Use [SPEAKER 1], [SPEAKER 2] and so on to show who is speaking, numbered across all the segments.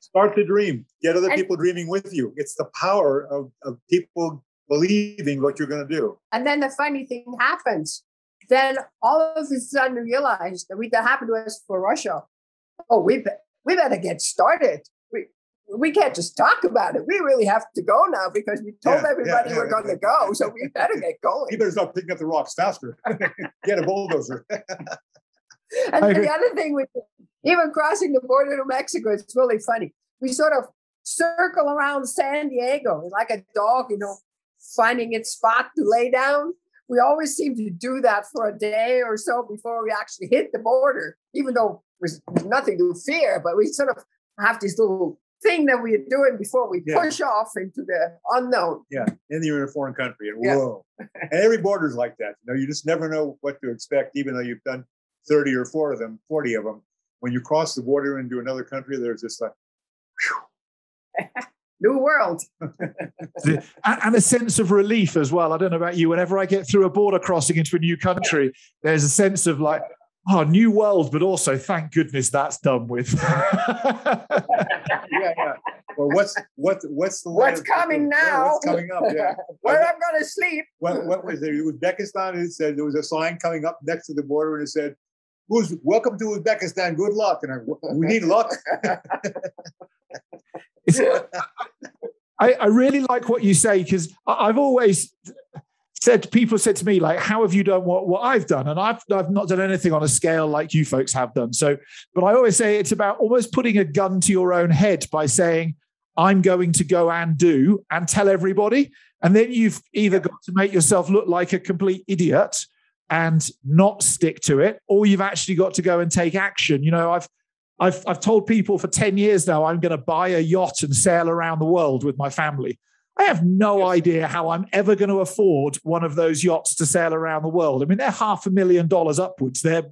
[SPEAKER 1] Start to dream. Get other people dreaming with you. It's the power of people believing what you're going to do.
[SPEAKER 2] And then the funny thing happens. Then all of a sudden realize that happened to us for Russia. Oh, we better get started. We can't just talk about it. We really have to go now because we told everybody we're going to go. So we better get going.
[SPEAKER 1] You better start picking up the rocks faster. Get a bulldozer.
[SPEAKER 2] And the other thing, even crossing the border to Mexico, it's really funny. We sort of circle around San Diego like a dog, finding its spot to lay down. We always seem to do that for a day or so before we actually hit the border, even though there's nothing to fear. But we sort of have this little thing that we're doing before we push off into the unknown.
[SPEAKER 1] Yeah, and you're in a foreign country, and whoa. And every border's like that. You just never know what to expect, even though you've done 30 or 40 of them. When you cross the border into another country, there's this like, whew.
[SPEAKER 2] New world.
[SPEAKER 3] And a sense of relief as well. I don't know about you. Whenever I get through a border crossing into a new country, there's a sense of like, new world, but also thank goodness that's done with.
[SPEAKER 1] Well, what's
[SPEAKER 2] coming now?
[SPEAKER 1] What's coming up? Yeah.
[SPEAKER 2] Where I'm going to sleep.
[SPEAKER 1] What was there? Uzbekistan. It said there was a sign coming up next to the border, and it said, "Welcome to Uzbekistan. Good luck." And we need luck.
[SPEAKER 3] I really like what you say, because I've always people said to me, like, how have you done what I've done? And I've not done anything on a scale like you folks have done. So, but I always say it's about almost putting a gun to your own head by saying, I'm going to go and do and tell everybody. And then you've either got to make yourself look like a complete idiot and not stick to it, or you've actually got to go and take action. I've told people for 10 years now, I'm going to buy a yacht and sail around the world with my family. I have no idea how I'm ever going to afford one of those yachts to sail around the world. I mean, they're $500,000 upwards. They're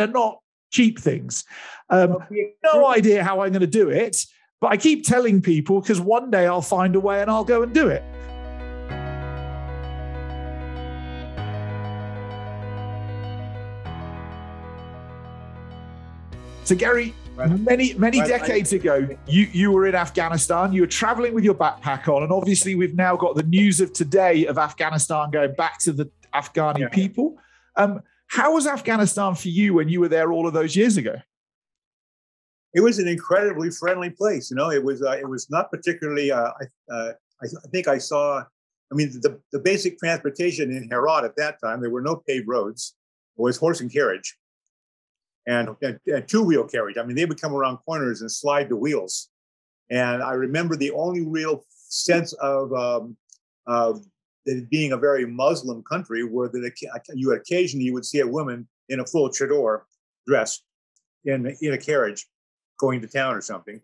[SPEAKER 3] not cheap things. No idea how I'm going to do it, but I keep telling people because one day I'll find a way and I'll go and do it. So Gary, many decades ago, you were in Afghanistan. You were traveling with your backpack on, and obviously we've now got the news of today of Afghanistan going back to the Afghani people. How was Afghanistan for you when you were there all of those years ago?
[SPEAKER 1] It was an incredibly friendly place. It was not particularly. I think I saw. I mean, the basic transportation in Herat at that time, there were no paved roads. It was horse and carriage. And two-wheel carriage. I mean, they would come around corners and slide the wheels. And I remember the only real sense of it being a very Muslim country were that you would see a woman in a full chador dress in a carriage going to town or something.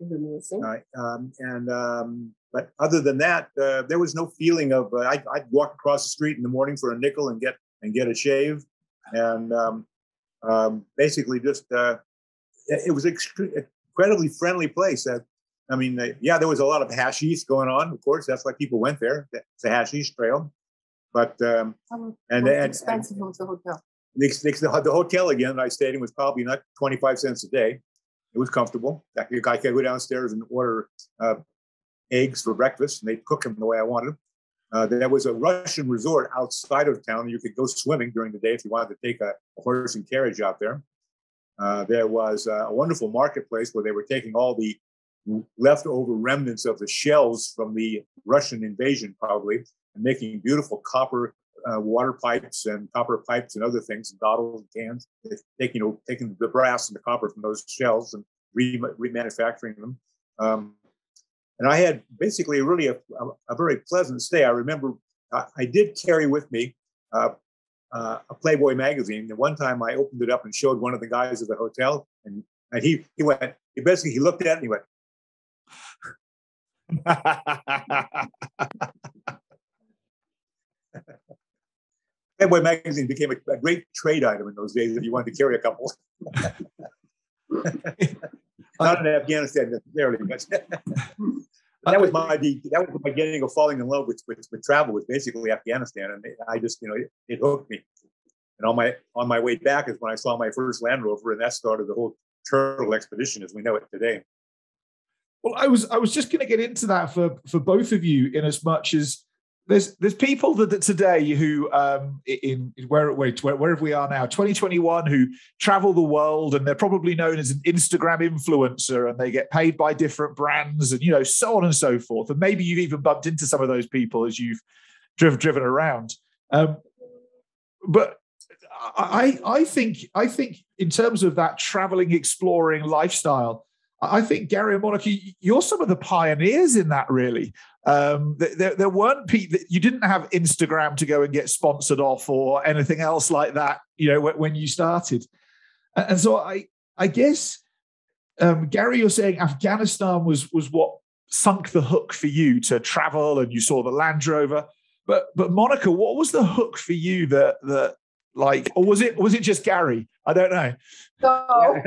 [SPEAKER 1] But other than that, there was no feeling of. I'd walk across the street in the morning for a nickel and get a shave, and basically just it was an incredibly friendly place. There was a lot of hashish going on. Of course, that's why people went there. It's a hashish trail, but
[SPEAKER 2] expensive was the hotel.
[SPEAKER 1] The hotel again that I stayed in was probably not 25 cents a day. It was comfortable. I could go downstairs and order eggs for breakfast, and they'd cook them the way I wanted them. There was a Russian resort outside of town. You could go swimming during the day if you wanted to take a horse and carriage out there. There was a wonderful marketplace where they were taking all the leftover remnants of the shells from the Russian invasion, probably, and making beautiful copper water pipes and copper pipes and other things, and bottles and cans. Taking the brass and the copper from those shells and remanufacturing them. And I had basically really a very pleasant stay. I remember I did carry with me a Playboy magazine. And one time I opened it up and showed one of the guys at the hotel, and he looked at it and he went. Playboy magazine became a great trade item in those days if you wanted to carry a couple. Not in Afghanistan necessarily, but that was my beginning of falling in love with travel, was basically Afghanistan, and I just it hooked me. And on my way back is when I saw my first Land Rover, and that started the whole turtle expedition as we know it today.
[SPEAKER 3] Well, I was just going to get into that for both of you, in as much as there's people that today who in wherever we are now, 2021, who travel the world, and they're probably known as an Instagram influencer, and they get paid by different brands, and so on and so forth. And maybe you've even bumped into some of those people as you've driven around. But I think in terms of that traveling, exploring lifestyle, I think, Gary and Monika, you're some of the pioneers in that, really. There weren't people, you didn't have Instagram to go and get sponsored off or anything else like that, when you started. And so I guess, Gary, you're saying Afghanistan was what sunk the hook for you to travel, and you saw the Land Rover. But Monika, what was the hook for you that or was it just Gary? I don't know.
[SPEAKER 2] No,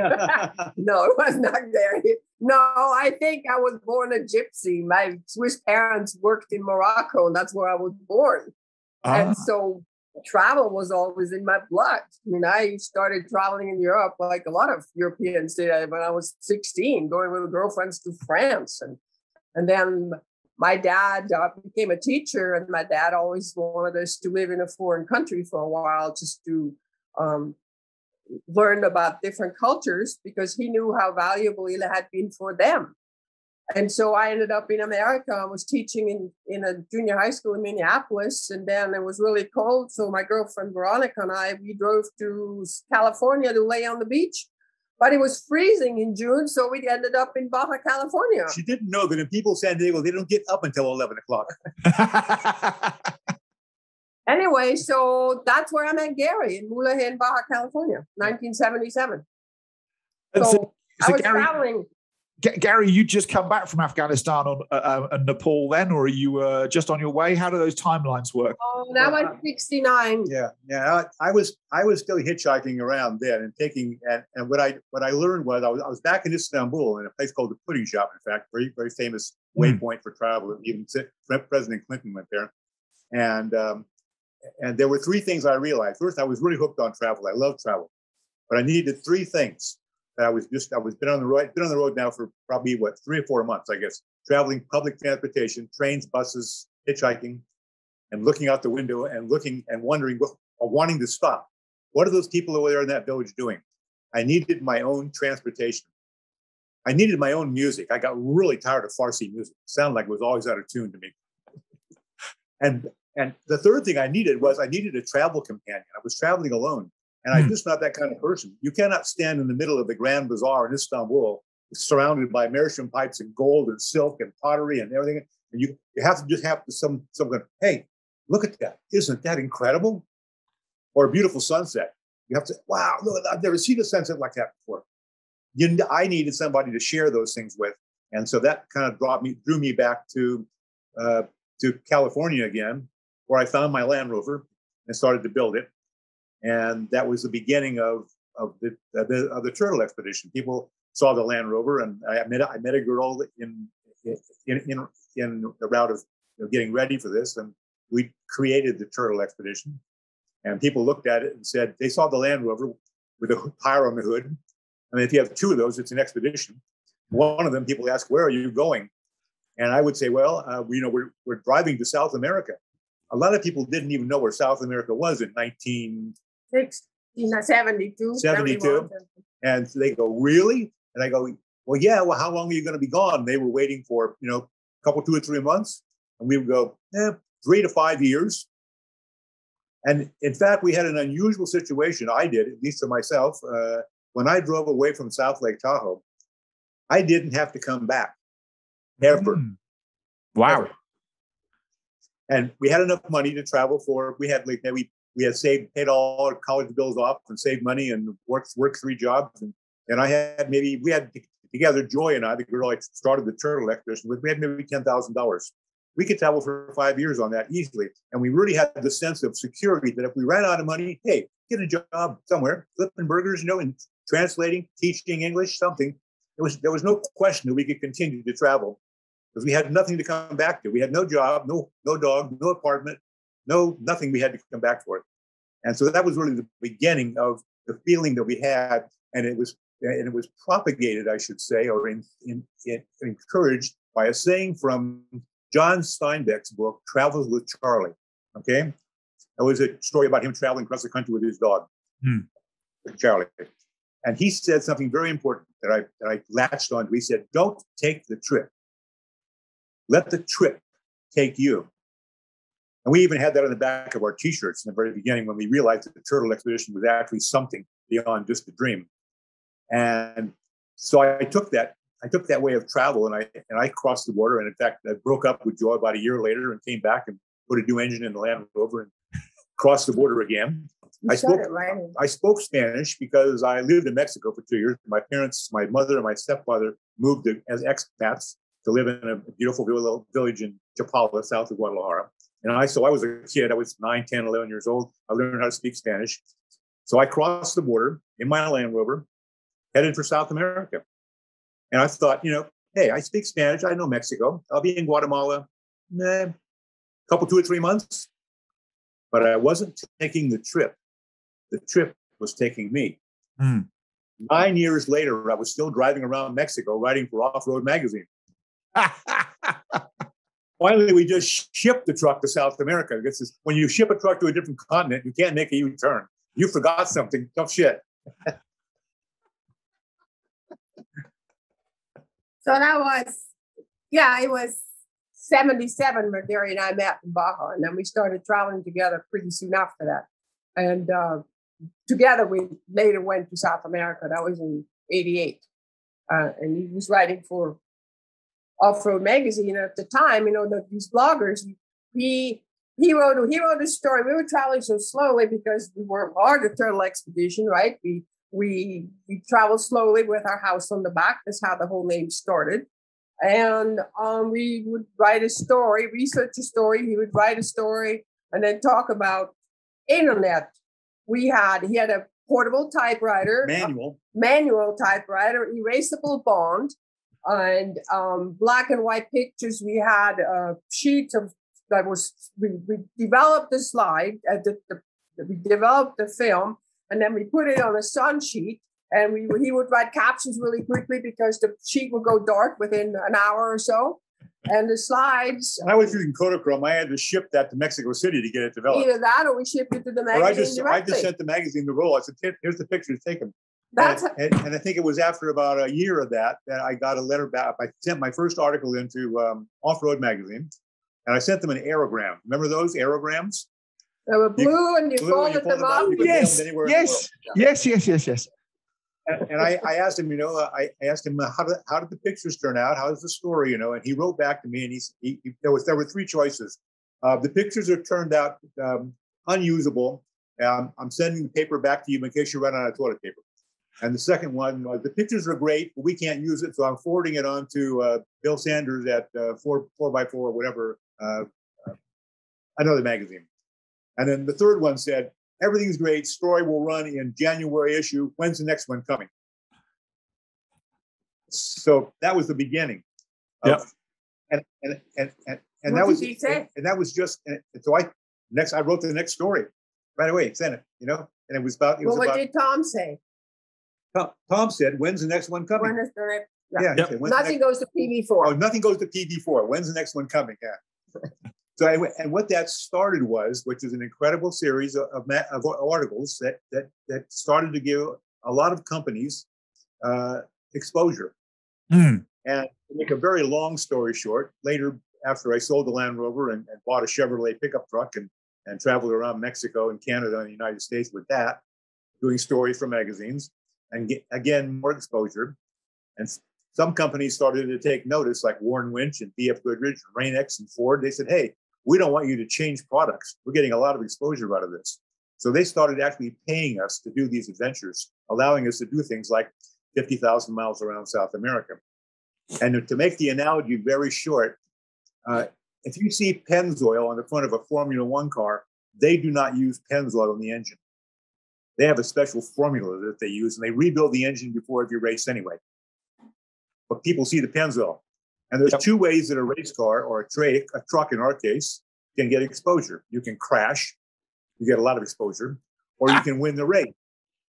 [SPEAKER 2] no, it was not Gary. No, I think I was born a gypsy. My Swiss parents worked in Morocco, and that's where I was born. And so travel was always in my blood. I mean, I started traveling in Europe like a lot of Europeans did when I was 16, going with girlfriends to France. And then my dad became a teacher, and my dad always wanted us to live in a foreign country for a while, just to learn about different cultures, because he knew how valuable it had been for them. And so I ended up in America. I was teaching in a junior high school in Minneapolis, and then it was really cold. So my girlfriend Veronica and we drove to California to lay on the beach. But it was freezing in June, so we ended up in Baja California.
[SPEAKER 1] She didn't know that in people San Diego, they don't get up until 11 o'clock.
[SPEAKER 2] Anyway, so that's where I met Gary, in Moulahay, Baja California, 1977. So I was traveling.
[SPEAKER 3] Gary, you just come back from Afghanistan and Nepal then, or are you just on your way? How do those timelines work?
[SPEAKER 2] Oh, that was 69.
[SPEAKER 1] Yeah. I was still hitchhiking around then and taking, and what I learned was I was back in Istanbul in a place called the Pudding Shop. In fact, very, very famous waypoint for travel. Even President Clinton went there, and there were three things I realized. First, I was really hooked on travel. I love travel, but I needed three things. I was been on the road now for probably 3 or 4 months, I guess, traveling public transportation, trains, buses, hitchhiking, and looking out the window and looking and wondering, wanting to stop. What are those people over there in that village doing? I needed my own transportation. I needed my own music. I got really tired of Farsi music. It sounded like it was always out of tune to me. And the third thing I needed a travel companion. I was traveling alone. And I'm just not that kind of person. You cannot stand in the middle of the Grand Bazaar in Istanbul, surrounded by meerschaum pipes and gold and silk and pottery and everything. And you have to just have someone, hey, look at that. Isn't that incredible? Or a beautiful sunset. You have to, wow, look, I've never seen a sunset like that before. I needed somebody to share those things with. And so that kind of drew me back to California again, where I found my Land Rover and started to build it. And that was the beginning of the turtle expedition. People saw the Land Rover, and I met a girl in the route of getting ready for this, and we created the turtle expedition. And people looked at it and said they saw the Land Rover with a tire on the hood. I mean, if you have two of those, it's an expedition. One of them, people ask, "Where are you going?" And I would say, "Well, we're driving to South America." A lot of people didn't even know where South America was in 1972. And they go, "Really?" And I go, "Well, yeah. Well, how long are you going to be gone?" They were waiting for, a couple, 2 or 3 months. And we would go, 3 to 5 years. And in fact, we had an unusual situation. I did, at least to myself. When I drove away from South Lake Tahoe, I didn't have to come back. Ever.
[SPEAKER 3] Wow.
[SPEAKER 1] Ever. And we had enough money to travel for. We had paid all our college bills off and saved money and worked 3 jobs. And we had together, Joy and I, the girl I started the turtle expedition with, we had maybe $10,000. We could travel for 5 years on that easily. And we really had the sense of security that if we ran out of money, hey, get a job somewhere, flipping burgers, and translating, teaching English, something. There was no question that we could continue to travel, because we had nothing to come back to. We had no job, no dog, no apartment, nothing we had to come back for. And so that was really the beginning of the feeling that we had. And it was and it was propagated, I should say, or encouraged by a saying from John Steinbeck's book, Travels with Charlie. Okay? It was a story about him traveling across the country with his dog, Charlie. And he said something very important that I latched onto. He said, don't take the trip. Let the trip take you. And we even had that on the back of our T-shirts in the very beginning when we realized that the Turtle Expedition was actually something beyond just a dream. And so I took that way of travel and I crossed the border. And in fact, I broke up with Joe about a year later and came back and put a new engine in the Land Rover and crossed the border again. I spoke Spanish because I lived in Mexico for 2 years. My parents, my mother and my stepfather moved as expats to live in a beautiful village in Chapala, south of Guadalajara. And so I was a kid. I was 9, 10, 11 years old. I learned how to speak Spanish. So I crossed the border in my Land Rover, headed for South America. And I thought, hey, I speak Spanish. I know Mexico. I'll be in Guatemala a couple, 2 or 3 months. But I wasn't taking the trip. The trip was taking me. 9 years later, I was still driving around Mexico, writing for Off-Road magazine. Finally, we just shipped the truck to South America. Because when you ship a truck to a different continent, you can't make a U-turn. You forgot something. Tough shit.
[SPEAKER 2] So that was, it was 77 when Gary and I met in Baja. And then we started traveling together pretty soon after that. And together we later went to South America. That was in 88. And he was writing for Off-Road magazine at the time. These bloggers, he wrote a story. We were traveling so slowly because we weren't part of the Turtle Expedition, right? We traveled slowly with our house on the back. That's how the whole name started. And we would write a story, research a story. He would write a story and then talk about internet. He had a portable typewriter, manual typewriter, erasable bond, and black and white pictures. We had sheets of that was we developed the slide, we developed the film, and then we put it on a sun sheet. And he would write captions really quickly because the sheet would go dark within an hour or so. And the slides.
[SPEAKER 1] I was using Kodachrome. I had to ship that to Mexico City to get it developed.
[SPEAKER 2] Either that or we shipped it to the magazine
[SPEAKER 1] I just sent the magazine the roll. I said, here's the pictures taken. And I think it was after about a year of that I got a letter back. I sent my first article into Off-Road magazine. And I sent them an aerogram. Remember those aerograms?
[SPEAKER 2] They were blue and you folded them up.
[SPEAKER 3] Yes.
[SPEAKER 1] And I asked him, I asked him, how did the pictures turn out? How's the story, And he wrote back to me, and there were 3 choices. The pictures are turned out unusable. I'm sending the paper back to you in case you run out of toilet paper. And the second one was, the pictures are great, but we can't use it, so I'm forwarding it on to Bill Sanders at 4x4 or whatever, another magazine. And then the third one said, everything's great. Story will run in January issue. When's the next one coming? So that was the beginning.
[SPEAKER 3] Yep.
[SPEAKER 1] And that was just. And so I wrote the next story right away. Sent it. And it was about.
[SPEAKER 2] What did Tom say?
[SPEAKER 1] Tom said, "When's the next one coming?"
[SPEAKER 2] When is the next?
[SPEAKER 1] Yeah.
[SPEAKER 2] Yep. Nothing goes to PB4.
[SPEAKER 1] Oh, nothing goes to PB4. When's the next one coming? Yeah. So and what that started was, which is an incredible series of articles that started to give a lot of companies exposure. And to make a very long story short, later after I sold the Land Rover and bought a Chevrolet pickup truck and traveled around Mexico and Canada and the United States with that, doing stories for magazines and again more exposure. And some companies started to take notice, like Warren Winch and BF Goodrich, Rain-X and Ford. They said, hey, we don't want you to change products. We're getting a lot of exposure out of this. So they started actually paying us to do these adventures, allowing us to do things like 50,000 miles around South America. And to make the analogy very short, if you see Pennzoil on the front of a Formula One car, they do not use Pennzoil in the engine. They have a special formula that they use, and they rebuild the engine before every race anyway. But people see the Pennzoil. And there's 2 ways that a race car or a truck in our case, can get exposure. You can crash, you get a lot of exposure, or you can win the race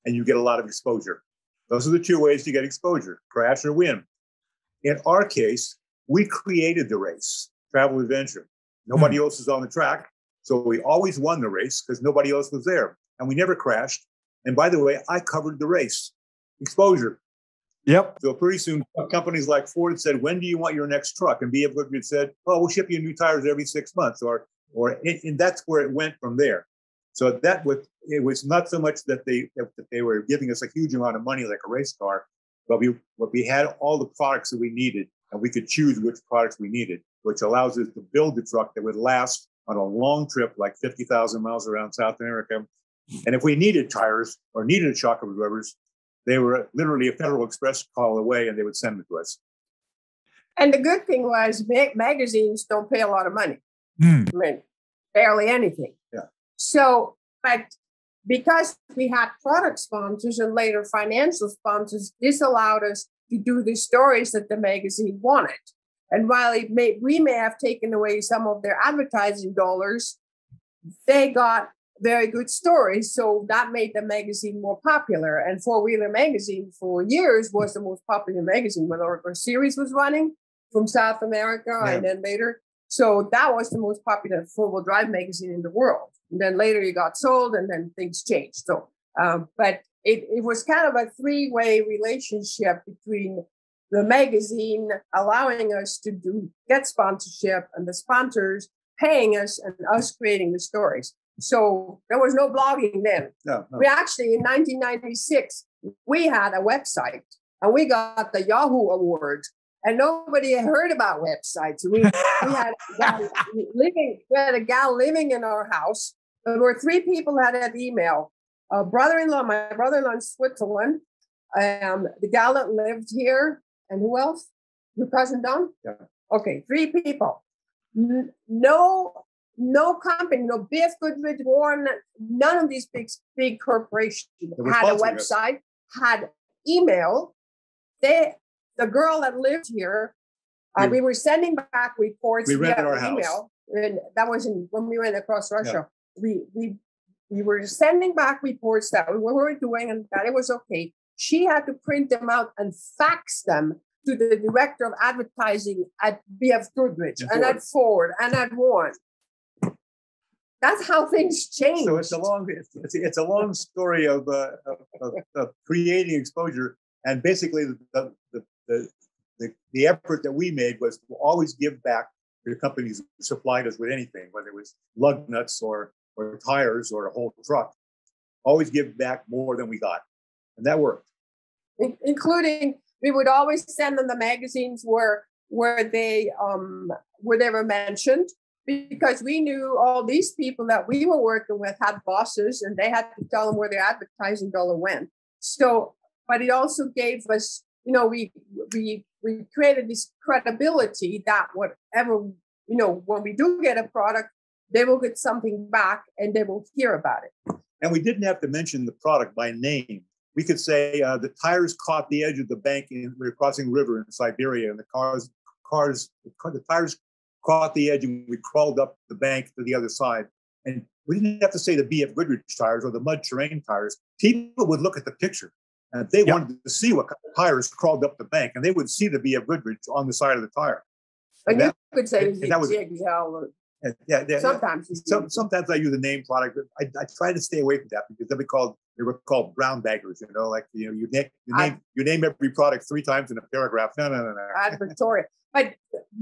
[SPEAKER 1] and you get a lot of exposure. Those are the two ways to get exposure, crash or win. In our case, we created the race, travel adventure. Nobody else was on the track. So we always won the race because nobody else was there. And we never crashed. And by the way, I covered the race. Exposure.
[SPEAKER 3] Yep.
[SPEAKER 1] So pretty soon, companies like Ford said, when do you want your next truck? And B.F. Goodrich said, oh, we'll ship you new tires every 6 months. And that's where it went from there. So it was not so much that they were giving us a huge amount of money like a race car, but we had all the products that we needed, and we could choose which products we needed, which allows us to build the truck that would last on a long trip, like 50,000 miles around South America. And if we needed tires or needed shock absorbers, they were literally a Federal Express call away, and they would send it to us.
[SPEAKER 2] And the good thing was magazines don't pay a lot of money. I mean, barely anything.
[SPEAKER 1] Yeah.
[SPEAKER 2] So, but because we had product sponsors and later financial sponsors, this allowed us to do the stories that the magazine wanted. And while we may have taken away some of their advertising dollars, they got very good stories. So that made the magazine more popular. And Four Wheeler Magazine for years was the most popular magazine when our series was running from South America and then later. So that was the most popular four-wheel drive magazine in the world. And then later it got sold and then things changed. So, but it was kind of a three-way relationship between the magazine allowing us to get sponsorship and the sponsors paying us and us creating the stories. So there was no blogging then.
[SPEAKER 1] No.
[SPEAKER 2] We actually, in 1996, we had a website and we got the Yahoo Award. And nobody had heard about websites. We had a gal living in our house. There were 3 people that had email. My brother-in-law in Switzerland, the gal that lived here, and who else? Your cousin Don?
[SPEAKER 1] Yeah.
[SPEAKER 2] Okay, 3 people. No company, no B.F. Goodrich, Warren, none of these big corporations had a website, had email. The girl that lived here, we were sending back reports via email. And that was when we went across Russia. Yeah. We were sending back reports that we were doing and that it was okay. She had to print them out and fax them to the director of advertising at B.F. Goodrich and at Ford and at Warren. That's how things change.
[SPEAKER 1] So it's a long story of creating exposure, and basically the effort that we made was to always give back to the companies who supplied us with anything, whether it was lug nuts or tires or a whole truck. Always give back more than we got, and that worked.
[SPEAKER 2] Including, we would always send them the magazines where they were mentioned, because we knew all these people that we were working with had bosses, and they had to tell them where their advertising dollar went. So, but it also gave us, we created this credibility that whatever, when we do get a product, they will get something back and they will hear about it.
[SPEAKER 1] And we didn't have to mention the product by name. We could say the tires caught the edge of the bank we were crossing the river in Siberia, and the tires caught the edge, and we crawled up the bank to the other side. And we didn't have to say the B.F. Goodrich tires or the mud terrain tires. People would look at the picture, and they wanted to see what kind of tires crawled up the bank, and they would see the B.F. Goodrich on the side of the tire.
[SPEAKER 2] And you could say Zig-Zag.
[SPEAKER 1] Sometimes I use a name product, but I try to stay away from that because they were called brown baggers. You name every product 3 times in a paragraph. No.
[SPEAKER 2] Advertorial. But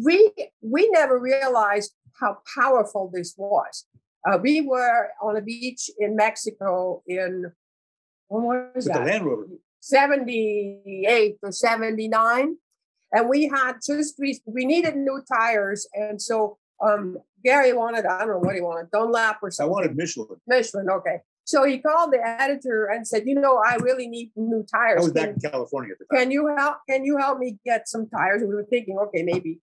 [SPEAKER 2] we never realized how powerful this was. We were on a beach in Mexico in, when was that?
[SPEAKER 1] The Land Rover.
[SPEAKER 2] 78 or 79. And we had we needed new tires. And so Gary wanted, I don't know what he wanted, Dunlap or something.
[SPEAKER 1] I wanted Michelin.
[SPEAKER 2] Michelin, okay. So he called the editor and said, I really need new tires.
[SPEAKER 1] I was back in California at the time.
[SPEAKER 2] Can you help me get some tires? And we were thinking, okay, maybe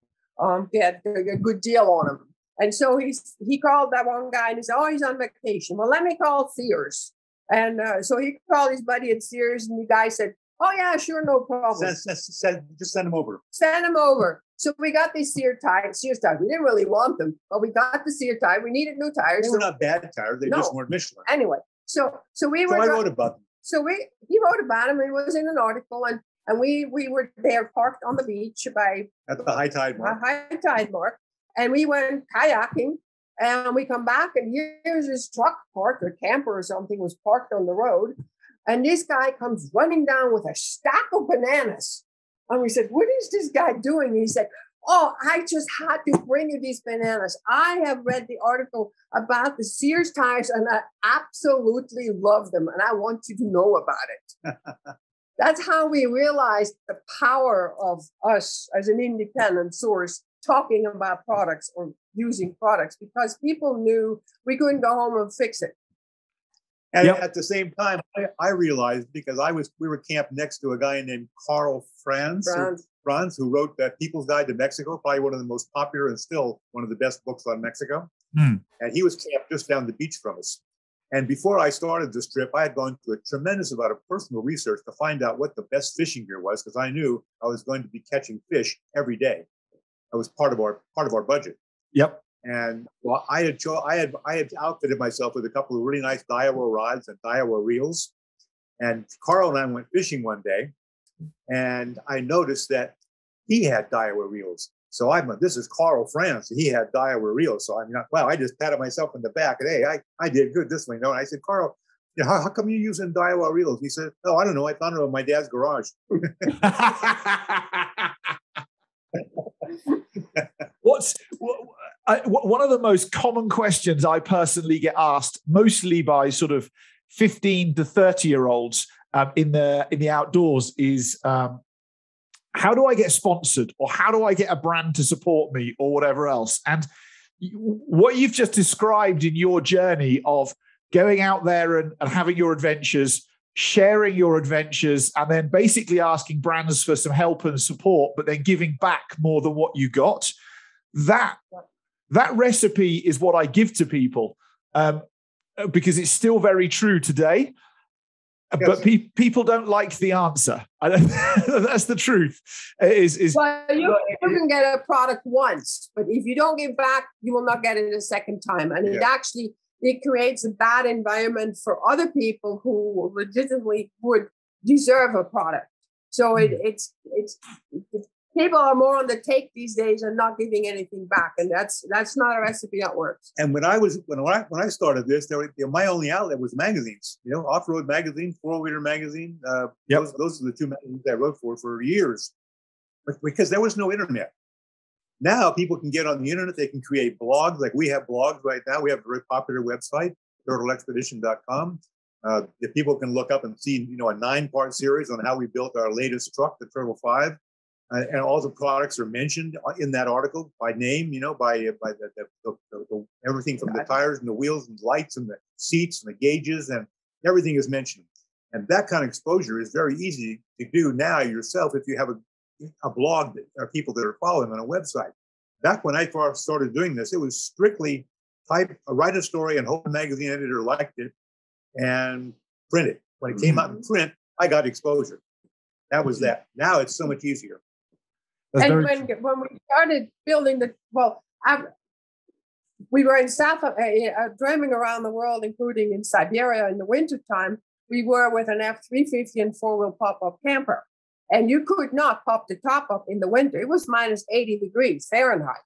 [SPEAKER 2] get a good deal on them. And so he called that one guy and he said, he's on vacation. Well, let me call Sears. And so he called his buddy at Sears, and the guy said, oh, yeah, sure, no problem.
[SPEAKER 1] Just send him over.
[SPEAKER 2] Send him over. So we got these Sears tires. We didn't really want them, but we got the Sears tires. We needed new tires.
[SPEAKER 1] They were not bad tires. They just weren't Michelin.
[SPEAKER 2] Anyway, so we were.
[SPEAKER 1] So I wrote about them.
[SPEAKER 2] he wrote about him. It was in an article, and we were there parked on the beach
[SPEAKER 1] at the high tide
[SPEAKER 2] mark. And we went kayaking, and we come back, and here's this truck parked, or camper or something was parked on the road. And this guy comes running down with a stack of bananas. And we said, what is this guy doing? And he said, oh, I just had to bring you these bananas. I have read the article about the Sears tires, and I absolutely love them. And I want you to know about it. That's how we realized the power of us as an independent source talking about products or using products, because people knew we couldn't go home and fix it.
[SPEAKER 1] And at the same time, I realized, because we were camped next to a guy named Carl Franz, who wrote that People's Guide to Mexico, probably one of the most popular and still one of the best books on Mexico. And he was camped just down the beach from us. And before I started this trip, I had gone through a tremendous amount of personal research to find out what the best fishing gear was, because I knew I was going to be catching fish every day. That was part of our budget.
[SPEAKER 3] Yep.
[SPEAKER 1] And well, I had outfitted myself with a couple of really nice Daiwa rods and Daiwa reels. And Carl and I went fishing one day, and I noticed that he had Daiwa reels. So this is Carl Franz. He had Daiwa reels. So I just patted myself on the back, and hey, I did good this way. No, and I said, Carl, how come you're using Daiwa reels? He said, oh, I don't know. I found it in my dad's garage.
[SPEAKER 3] One of the most common questions I personally get asked, mostly by sort of 15 to 30-year-olds in the outdoors, is how do I get sponsored, or how do I get a brand to support me, or whatever else? And what you've just described in your journey of going out there and having your adventures, sharing your adventures, and then basically asking brands for some help and support, but then giving back more than what you got, that recipe is what I give to people, because it's still very true today. Yes. But people don't like the answer. That's the truth.
[SPEAKER 2] Well, you can get a product once, but if you don't give back, you will not get it a second time. And it creates a bad environment for other people who legitimately would deserve a product. So it's people are more on the take these days and not giving anything back, and that's not a recipe that works.
[SPEAKER 1] And when I started this, my only outlet was magazines. Off-road magazine, four-wheeler magazine. Those are the two magazines I wrote for years, because there was no internet. Now people can get on the internet. They can create blogs. Like we have blogs right now. We have a very popular website, turtleexpedition.com. That people can look up and see, a 9-part series on how we built our latest truck, the Turtle 5. And all the products are mentioned in that article by name, by the everything from the tires and the wheels and the lights and the seats and the gauges, and everything is mentioned. And that kind of exposure is very easy to do now yourself if you have a blog that are people that are following on a website. Back when I first started doing this, it was strictly write a story and hope a magazine editor liked it and print it. When it came out in print, I got exposure. That was that. Now it's so much easier.
[SPEAKER 2] And when we started building we were in driving around the world, including in Siberia in the wintertime. We were with an F-350 and 4-wheel pop-up camper. And you could not pop the top up in the winter. It was minus 80 degrees Fahrenheit.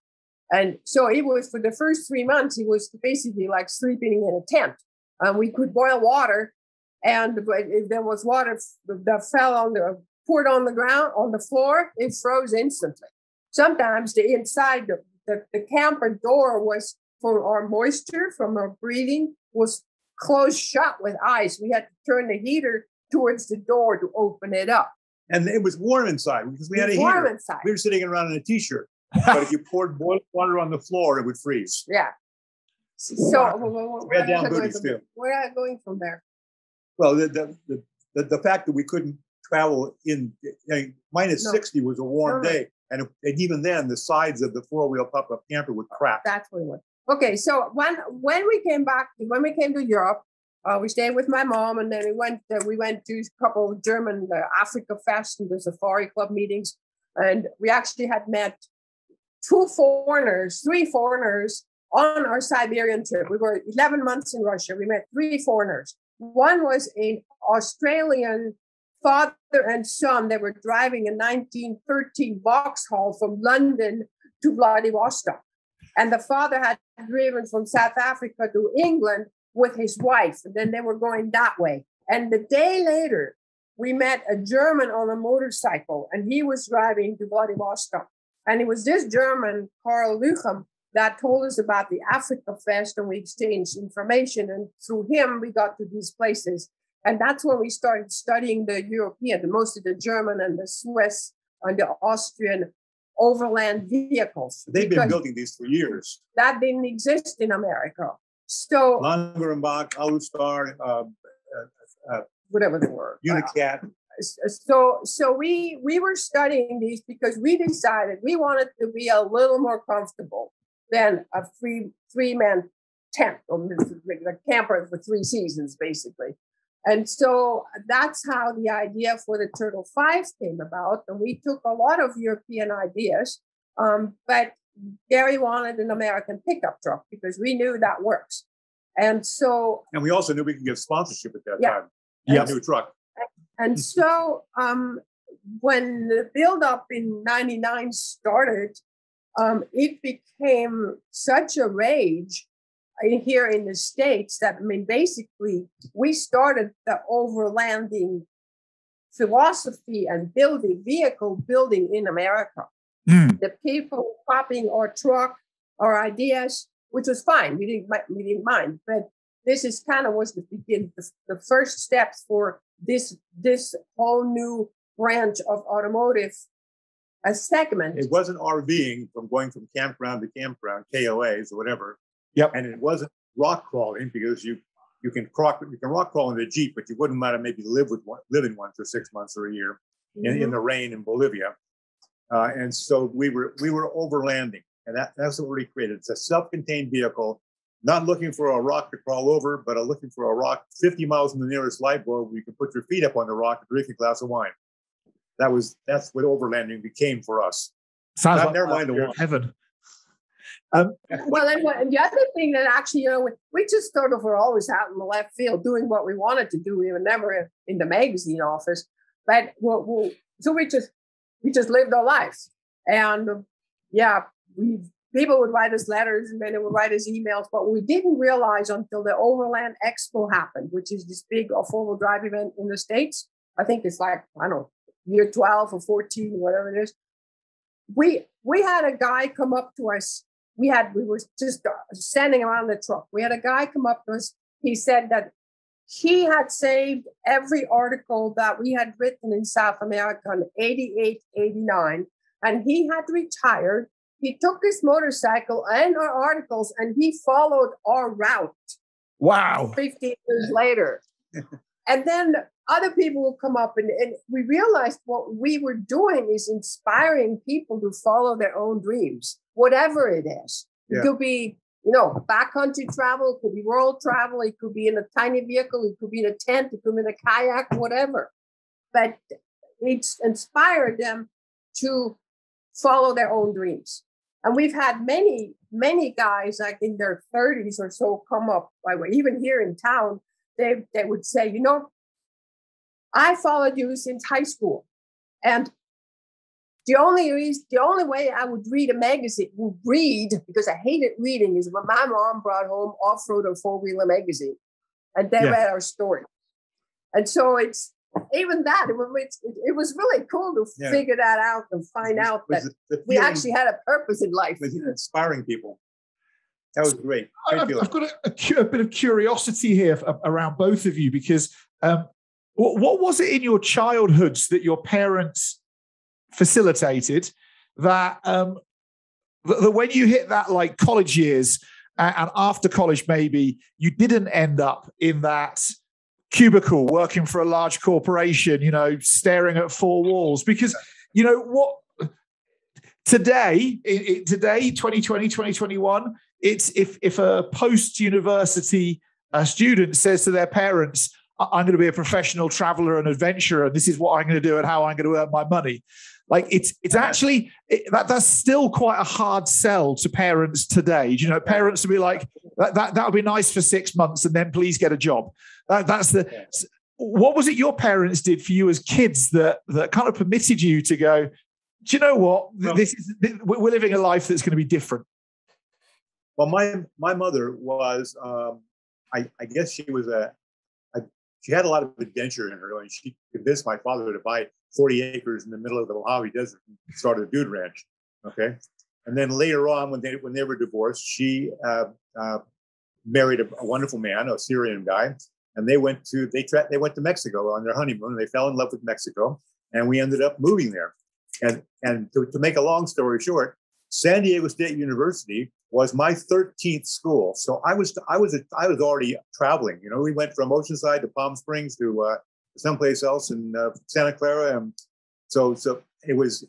[SPEAKER 2] And so it was, for the first 3 months, it was basically like sleeping in a tent. We could boil water, and if there was water that poured on the ground, on the floor, it froze instantly. Sometimes the inside, the camper door was, for our moisture from our breathing, was closed shut with ice. We had to turn the heater towards the door to open it up.
[SPEAKER 1] And it was warm inside because we had a heater.
[SPEAKER 2] Inside.
[SPEAKER 1] We were sitting around in a T-shirt. But if you poured boiling water on the floor, it would freeze.
[SPEAKER 2] Yeah. So
[SPEAKER 1] we had down booties too.
[SPEAKER 2] Where are you going from there?
[SPEAKER 1] Well, the fact that we couldn't travel in minus 60 was a warm day. And even then, the sides of the 4-wheel pop-up camper would crack.
[SPEAKER 2] That's what it was. Okay, so when we came to Europe, we stayed with my mom, and then we went to a couple of German Africa Fest and the Safari Club meetings, and we actually had met 3 foreigners on our Siberian trip. We were 11 months in Russia. We met 3 foreigners. One was an Australian father and son. They were driving a 1913 Vauxhall from London to Vladivostok. And the father had driven from South Africa to England with his wife. And then they were going that way. And the day later, we met a German on a motorcycle, and he was driving to Vladivostok. And it was this German, Karl Luchem, that told us about the Africa Fest, and we exchanged information. And through him, we got to these places. And that's when we started studying the European, most of the German and the Swiss and the Austrian overland vehicles.
[SPEAKER 1] They've been building these for years.
[SPEAKER 2] That didn't exist in America. So
[SPEAKER 1] Langerenbach, Alustar,
[SPEAKER 2] whatever they were.
[SPEAKER 1] Unicat.
[SPEAKER 2] So we were studying these because we decided we wanted to be a little more comfortable than a three-man tent, or the camper for 3 seasons, basically. And so that's how the idea for the Turtle 5 came about. And we took a lot of European ideas, but Gary wanted an American pickup truck because we knew that works. And so...
[SPEAKER 1] And we also knew we could get sponsorship at that time. Yeah, new truck.
[SPEAKER 2] And so when the build-up in 99 started, it became such a rage here in the States that, I mean, basically, we started the overlanding philosophy and vehicle building in America. The people copying our truck, our ideas, which was fine. We didn't mind. But this is kind of was the first steps for this whole new branch of automotive segment.
[SPEAKER 1] It wasn't RVing from going from campground to campground, KOAs or whatever.
[SPEAKER 3] Yep.
[SPEAKER 1] And it wasn't rock crawling because you can rock crawl in a Jeep, but you wouldn't want to maybe live in one for 6 months or a year in the rain in Bolivia. And so we were overlanding, and that's what we created. It's a self-contained vehicle, not looking for a rock to crawl over, but looking for a rock 50 miles from the nearest lifeboat where you can put your feet up on the rock and drink a glass of wine. That's what overlanding became for us.
[SPEAKER 3] Sounds like
[SPEAKER 1] never mind the wine.
[SPEAKER 3] Heaven.
[SPEAKER 2] Well, and the other thing that actually, we just sort of were always out in the left field doing what we wanted to do. We were never in the magazine office, but so we just lived our lives. And people would write us letters, and then they would write us emails. But we didn't realize until the Overland Expo happened, which is this big four-wheel drive event in the States. I think it's like, I don't know, year 12 or 14, whatever it is. We had a guy come up to us. We were just standing around the truck. We had a guy come up to us. He said that he had saved every article that we had written in South America in 88, 89, and he had retired. He took his motorcycle and our articles, and he followed our route.
[SPEAKER 3] Wow.
[SPEAKER 2] 15 years later. And then other people will come up, and we realized what we were doing is inspiring people to follow their own dreams, whatever it is. Yeah. It could be, backcountry travel, it could be world travel, it could be in a tiny vehicle, it could be in a tent, it could be in a kayak, whatever. But it's inspired them to follow their own dreams. And we've had many, many guys like in their 30s or so come up, even here in town, they would say, I followed you since high school. And the only way I would read a magazine, because I hated reading, is when my mom brought home Off-Road or Four-Wheeler magazine. And they read our story. And so it's even that, it was really cool to figure that out and find out that we actually had a purpose in life.
[SPEAKER 1] Inspiring people. That was great.
[SPEAKER 3] I've got a bit of curiosity here around both of you, because what was it in your childhoods that your parents facilitated that when you hit that like college years and after college, maybe you didn't end up in that cubicle working for a large corporation, staring at four walls? Because what today 2020, 2021, it's if a post-university student says to their parents, I'm going to be a professional traveler and adventurer, and this is what I'm going to do and how I'm going to earn my money. Like it's actually that's still quite a hard sell to parents today. Parents will be like, that would be nice for 6 months and then please get a job. That's the. What was it your parents did for you as kids that kind of permitted you to go, do you know what? We're living a life that's going to be different.
[SPEAKER 1] Well, my mother was, I guess she was she had a lot of adventure in her. And she convinced my father to buy 40 acres in the middle of the Mojave Desert and start a dude ranch. Okay. And then later on, when they were divorced, she married a wonderful man, a Syrian guy. And they went to Mexico on their honeymoon. They fell in love with Mexico, and we ended up moving there. And to make a long story short, San Diego State University was my 13th school. So I was already traveling. You know, we went from Oceanside to Palm Springs to someplace else in Santa Clara, and so it was.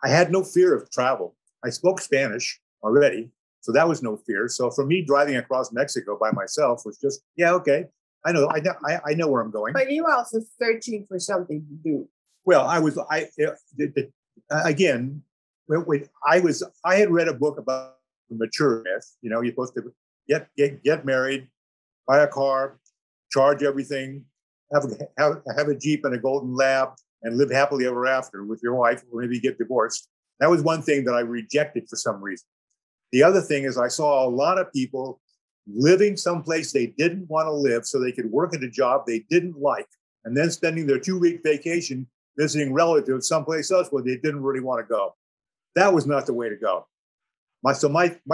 [SPEAKER 1] I had no fear of travel. I spoke Spanish already. So that was no fear. So for me, driving across Mexico by myself was just, yeah, okay. I know where I'm going.
[SPEAKER 2] But you were also 13 for something to do.
[SPEAKER 1] Well, I had read a book about mature myth. You know, you're supposed to get married, buy a car, charge everything, have a Jeep and a golden lab, and live happily ever after with your wife, or maybe get divorced. That was one thing that I rejected for some reason. The other thing is I saw a lot of people living someplace they didn't want to live so they could work at a job they didn't like, and then spending their 2-week vacation visiting relatives someplace else where they didn't really want to go. That was not the way to go. My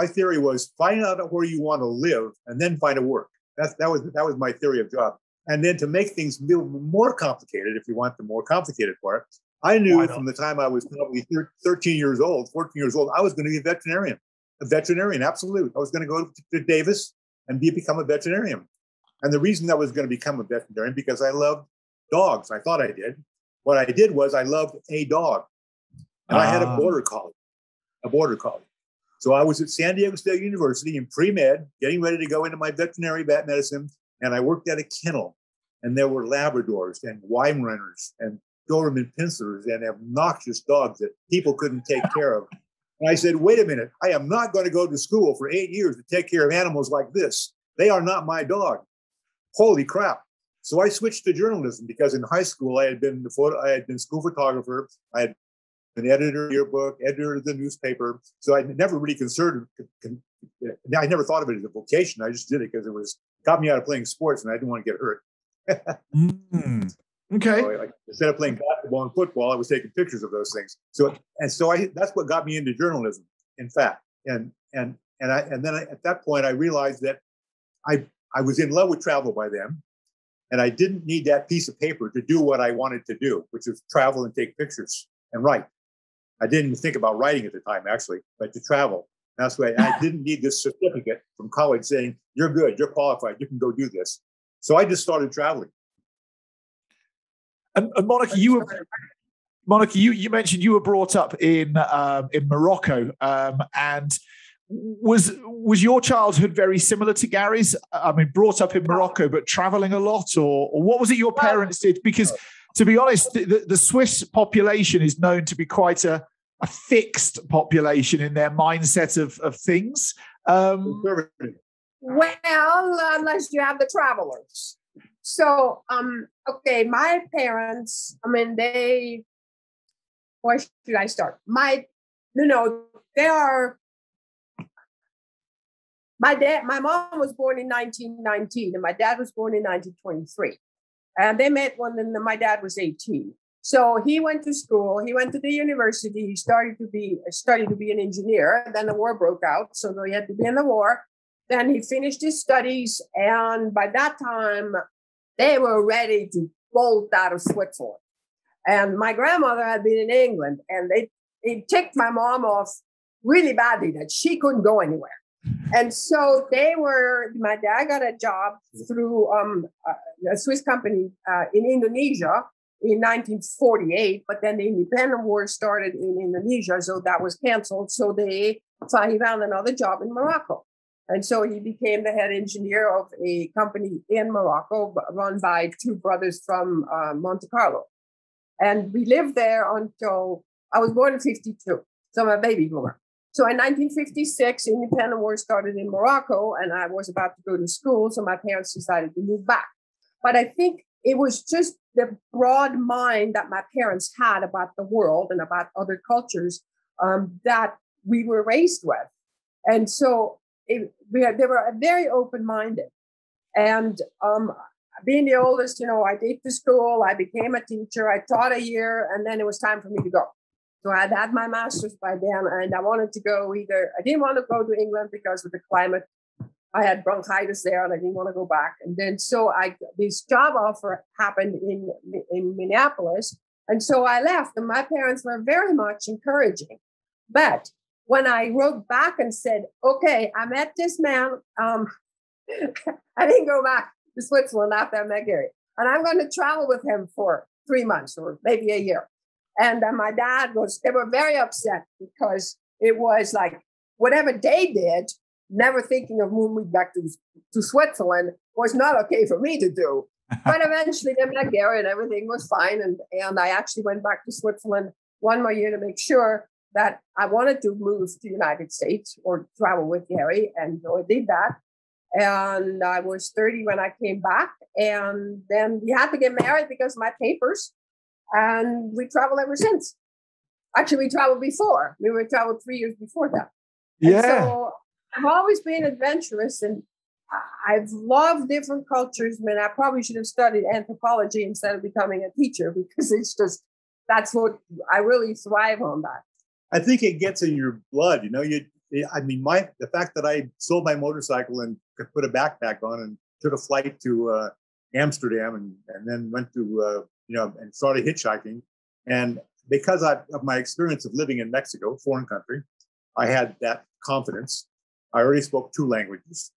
[SPEAKER 1] theory was find out where you want to live and then find a work. That was my theory of job. And then to make things a little more complicated, if you want the more complicated part, I knew from the time I was probably 13 years old, 14 years old, I was going to be a veterinarian. A veterinarian, absolute. I was going to go to Davis and become a veterinarian. And the reason I was going to become a veterinarian because I loved dogs. I thought I did. What I did was I loved a dog. And I had a border collie. So I was at San Diego State University in pre-med, getting ready to go into my veterinary vet medicine. And I worked at a kennel. And there were Labradors and Weimaraners and Doberman Pinschers and obnoxious dogs that people couldn't take care of. And I said, wait a minute, I am not going to go to school for 8 years to take care of animals like this. They are not my dog. Holy crap. So I switched to journalism because in high school, I had been school photographer. I had been editor of the yearbook, editor of the newspaper. So I never really I never thought of it as a vocation. I just did it because it got me out of playing sports and I didn't want to get hurt.
[SPEAKER 3] Okay.
[SPEAKER 1] So instead of playing basketball and football, I was taking pictures of those things. So that's what got me into journalism, in fact. And then at that point, I realized that I was in love with travel by then, and I didn't need that piece of paper to do what I wanted to do, which was travel and take pictures and write. I didn't even think about writing at the time, actually, but to travel. That's why I didn't need this certificate from college saying, you're good, you're qualified, you can go do this. So I just started traveling.
[SPEAKER 3] And Monika, you mentioned you were brought up in Morocco, and was your childhood very similar to Gary's? I mean, brought up in Morocco, but traveling a lot, or what was it your parents did? Because to be honest, the Swiss population is known to be quite a fixed population in their mindset of things.
[SPEAKER 2] Well, unless you have the travelers. So, okay, my parents, I mean, where should I start? My mom was born in 1919 and my dad was born in 1923. And they met when my dad was 18. So he went to school, he went to the university, he studied to be an engineer. And then the war broke out, so he had to be in the war. Then he finished his studies, and by that time, they were ready to bolt out of Switzerland. And my grandmother had been in England, and they ticked my mom off really badly that she couldn't go anywhere. And so my dad got a job through a Swiss company in Indonesia in 1948, but then the independent war started in Indonesia, so that was canceled. So he found another job in Morocco. And so he became the head engineer of a company in Morocco run by two brothers from Monte Carlo. And we lived there until I was born in 52. So I'm a baby boomer. So in 1956, independent war started in Morocco, and I was about to go to school. So my parents decided to move back. But I think it was just the broad mind that my parents had about the world and about other cultures that we were raised with. And so they were very open-minded. And being the oldest, I did to school, I became a teacher, I taught a year, and then it was time for me to go. So I had my master's by then, and I wanted to go I didn't want to go to England because of the climate. I had bronchitis there, and I didn't want to go back. And then this job offer happened in Minneapolis, and so I left. And my parents were very much encouraging. But when I wrote back and said, "Okay, I met this man," I didn't go back to Switzerland after I met Gary, and I'm going to travel with him for 3 months or maybe a year. And my dad they were very upset because it was like whatever they did, never thinking of moving back to Switzerland was not okay for me to do. But eventually they met Gary and everything was fine. And I actually went back to Switzerland one more year to make sure that I wanted to move to the United States or travel with Gary. And so I did that. And I was 30 when I came back. And then we had to get married because of my papers. And we traveled ever since. Actually, we traveled before. We traveled 3 years before that.
[SPEAKER 3] Yeah.
[SPEAKER 2] And so I've always been adventurous, and I've loved different cultures. I mean, I probably should have studied anthropology instead of becoming a teacher because that's what I really thrive on that.
[SPEAKER 1] I think it gets in your blood. The fact that I sold my motorcycle and could put a backpack on and took a flight to Amsterdam and then went to and started hitchhiking. And because of my experience of living in Mexico, foreign country, I had that confidence. I already spoke 2 languages.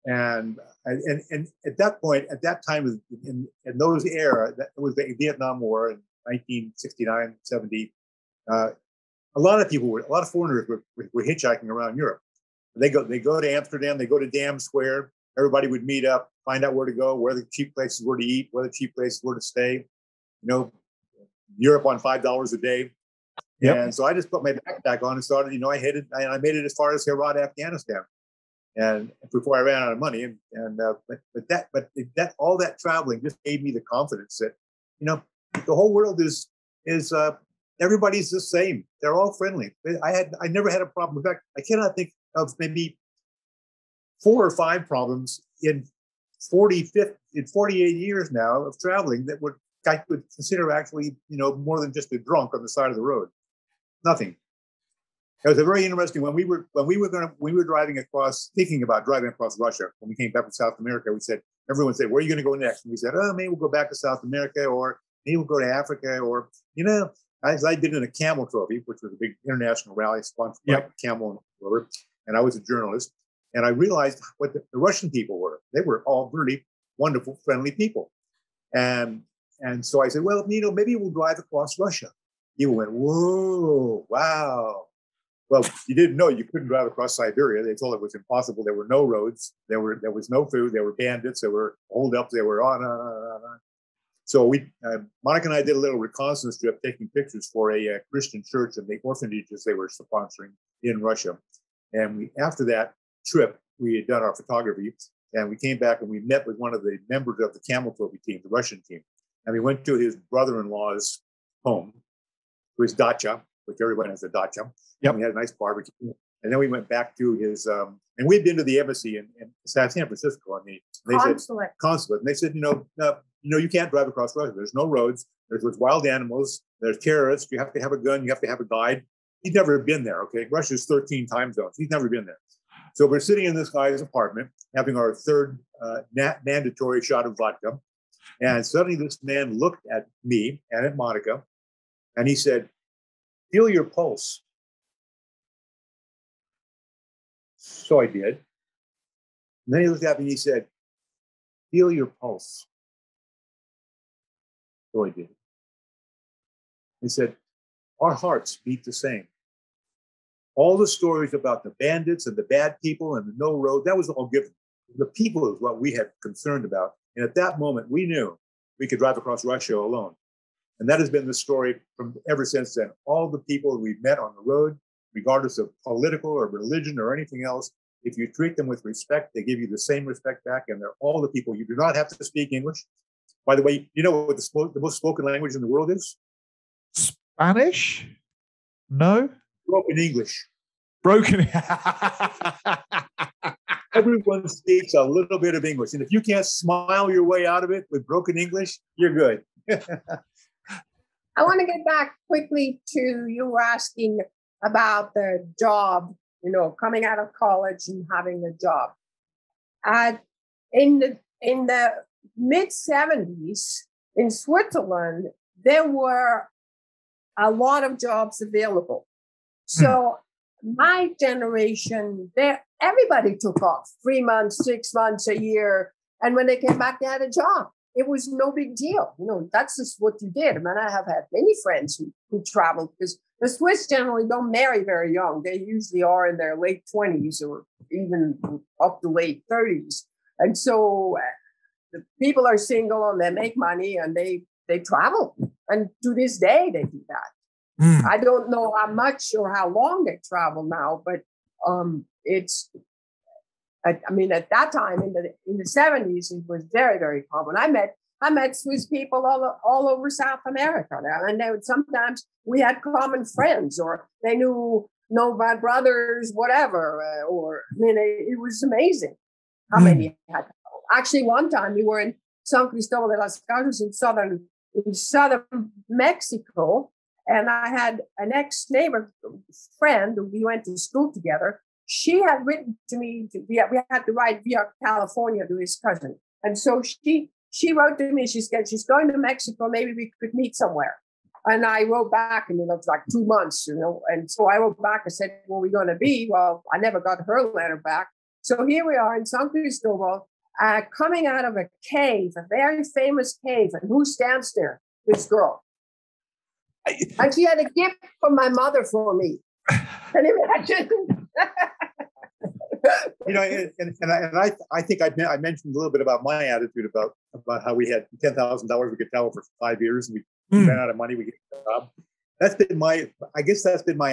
[SPEAKER 1] And at that point, at that time, in those era, that was the Vietnam War in 1969, 70. A lot of foreigners were hitchhiking around Europe. They go to Amsterdam, they go to Dam Square. Everybody would meet up, find out where to go, where the cheap places were to eat, where the cheap places were to stay. Europe on $5 a day. Yep. And so I just put my backpack on and started. I made it as far as Herat, Afghanistan, and before I ran out of money. But all that traveling just gave me the confidence that the whole world is everybody's the same. They're all friendly. I never had a problem. In fact, I cannot think of maybe 4 or 5 problems in 48 years now of traveling that I could consider actually, more than just a drunk on the side of the road. Nothing. It was a very interesting when we were thinking about driving across Russia. When we came back from South America, everyone said, "Where are you going to go next?" And we said, "Oh, maybe we'll go back to South America, or maybe we'll go to Africa, or I did in a Camel Trophy, which was a big international rally sponsored by Camel, and I was a journalist. And I realized what the Russian people were. They were all really wonderful, friendly people. And so I said, well, maybe we'll drive across Russia. People went, whoa, wow. Well, you didn't know you couldn't drive across Siberia. They told it was impossible. There were no roads. There was no food. There were bandits. There were holdups. There were on. So Monika and I did a little reconnaissance trip, taking pictures for a Christian church and the orphanages they were sponsoring in Russia. And after that trip, we had done our photography, and we came back and we met with one of the members of the Camel Trophy team, the Russian team. And we went to his brother-in-law's home, to his dacha, which everybody has a dacha. Yep. We had a nice barbecue. And then we went back to his, and we'd been to the embassy in San Francisco, and they said, consulate. And they said, you can't drive across Russia. There's no roads. There's wild animals. There's terrorists. You have to have a gun. You have to have a guide. He's never been there, okay? Russia's 13 time zones. He's never been there. So we're sitting in this guy's apartment, having our third mandatory shot of vodka. And suddenly this man looked at me and at Monika, and he said, feel your pulse. So I did. And then he looked at me and he said, feel your pulse. So I did. He said, our hearts beat the same. All the stories about the bandits and the bad people and the no road, that was all given. The people is what we had concerned about. And at that moment, we knew we could drive across Russia alone. And that has been the story from ever since then. All the people we've met on the road, regardless of political or religion or anything else. If you treat them with respect, they give you the same respect back, and they're all the people. You do not have to speak English. By the way, you know what the most spoken language in the world is?
[SPEAKER 3] Spanish? No?
[SPEAKER 1] Broken English.
[SPEAKER 3] Broken.
[SPEAKER 1] Everyone speaks a little bit of English. And if you can't smile your way out of it with broken English, you're good.
[SPEAKER 2] I want to get back quickly to you asking about the job, coming out of college and having a job. In the mid-70s in Switzerland, there were a lot of jobs available. So my generation, everybody took off 3 months, 6 months, a year. And when they came back, they had a job. It was no big deal. That's just what you did. I mean, I have had many friends who traveled, because the Swiss generally don't marry very young. They usually are in their late 20s or even up to late 30s. And so the people are single and they make money and they travel. And to this day, they do that. I don't know how much or how long they travel now, but at that time in the 70s, it was very, very common. I met Swiss people all over South America, and sometimes we had common friends, or they knew my brothers, whatever. It was amazing how many had. Actually, one time we were in San Cristobal de las Casas in southern Mexico. And I had an ex-neighbor friend who we went to school together. She had written to me, we had to ride via California to his cousin. And so she wrote to me, she said, she's going to Mexico, maybe we could meet somewhere. And I wrote back, and it was like 2 months, And so I wrote back and said, where are we going to be? Well, I never got her letter back. So here we are in San Cristobal, coming out of a cave, a very famous cave. And who stands there? This girl. And she had a gift from my mother for me. Can you imagine?
[SPEAKER 1] I think I mentioned a little bit about my attitude about how we had $10,000 we could travel for 5 years and we ran out of money, we get a job. That's been my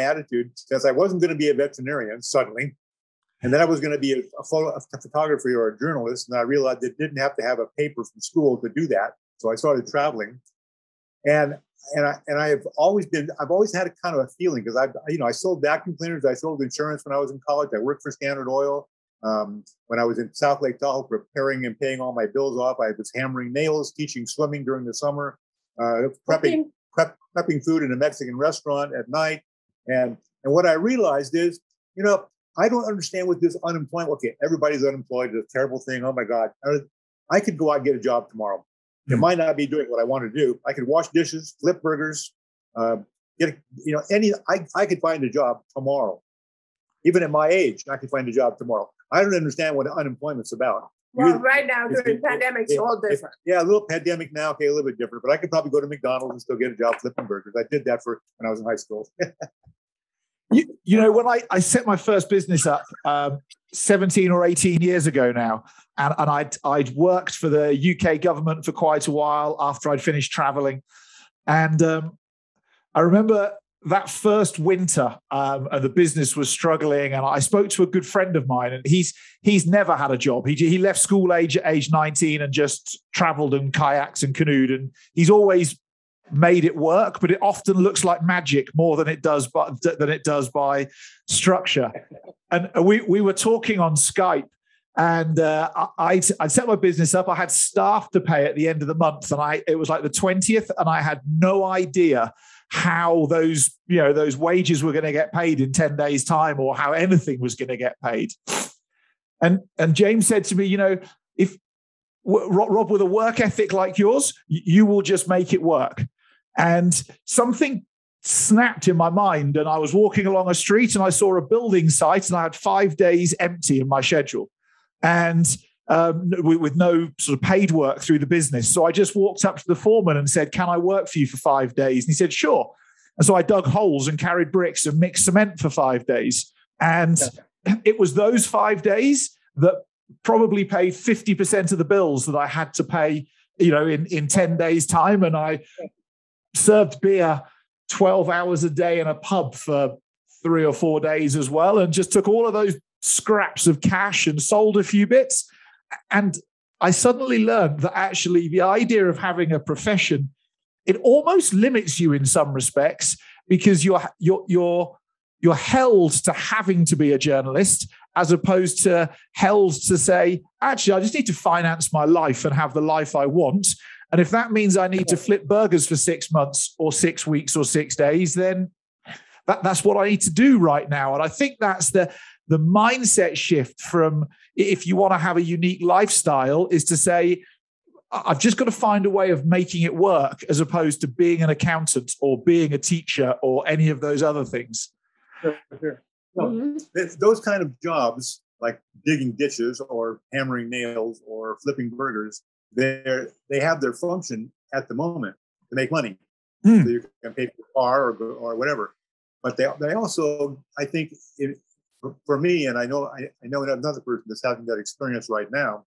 [SPEAKER 1] attitude, because I wasn't going to be a veterinarian suddenly. And then I was going to be a photographer or a journalist. And I realized I didn't have to have a paper from school to do that. So I started traveling. And I've always had a kind of a feeling, because I sold vacuum cleaners, I sold insurance when I was in college, I worked for Standard Oil. When I was in South Lake Tahoe preparing and paying all my bills off, I was hammering nails, teaching swimming during the summer, prepping food in a Mexican restaurant at night. And what I realized is, I don't understand what this unemployment. Okay, everybody's unemployed. It's a terrible thing. Oh my God, I could go out and get a job tomorrow. It might not be doing what I want to do. I could wash dishes, flip burgers, I could find a job tomorrow. Even at my age, I could find a job tomorrow. I don't understand what unemployment's about.
[SPEAKER 2] Well, right now during the pandemic, it's all different.
[SPEAKER 1] Yeah, a little pandemic now, okay, a little bit different. But I could probably go to McDonald's and still get a job flipping burgers. I did that when I was in high school.
[SPEAKER 3] When I set my first business up 17 or 18 years ago now, and I'd worked for the UK government for quite a while after I'd finished traveling. And I remember that first winter, and the business was struggling, and I spoke to a good friend of mine, and he's never had a job. He left school at age 19 and just traveled and kayaks and canoed, and he's always made it work, but it often looks like magic more than it does by structure. And we were talking on Skype, and I set my business up. I had staff to pay at the end of the month, and it was like the 20th, and I had no idea how those wages were going to get paid in 10 days' time, or how anything was going to get paid. And James said to me, if Rob, with a work ethic like yours, you will just make it work. And something snapped in my mind, and I was walking along a street and I saw a building site, and I had 5 days empty in my schedule, and with no sort of paid work through the business. So I just walked up to the foreman and said, "Can I work for you for 5 days?" And he said, "Sure." And so I dug holes and carried bricks and mixed cement for 5 days. And it was those 5 days that probably paid 50% of the bills that I had to pay, in 10 days' time. And I served beer 12 hours a day in a pub for 3 or 4 days as well, and just took all of those scraps of cash and sold a few bits. And I suddenly learned that actually the idea of having a profession, it almost limits you in some respects, because you're held to having to be a journalist, as opposed to held to say, actually, I just need to finance my life and have the life I want. And if that means I need to flip burgers for 6 months or 6 weeks or 6 days, then that's what I need to do right now. And I think that's the mindset shift from, if you want to have a unique lifestyle, is to say, I've just got to find a way of making it work, as opposed to being an accountant or being a teacher or any of those other things.
[SPEAKER 1] Sure. Well, those kind of jobs, like digging ditches or hammering nails or flipping burgers, they have their function at the moment to make money. So you can pay for a car or whatever. But they also, I think, for me, and I know another person that's having that experience right now,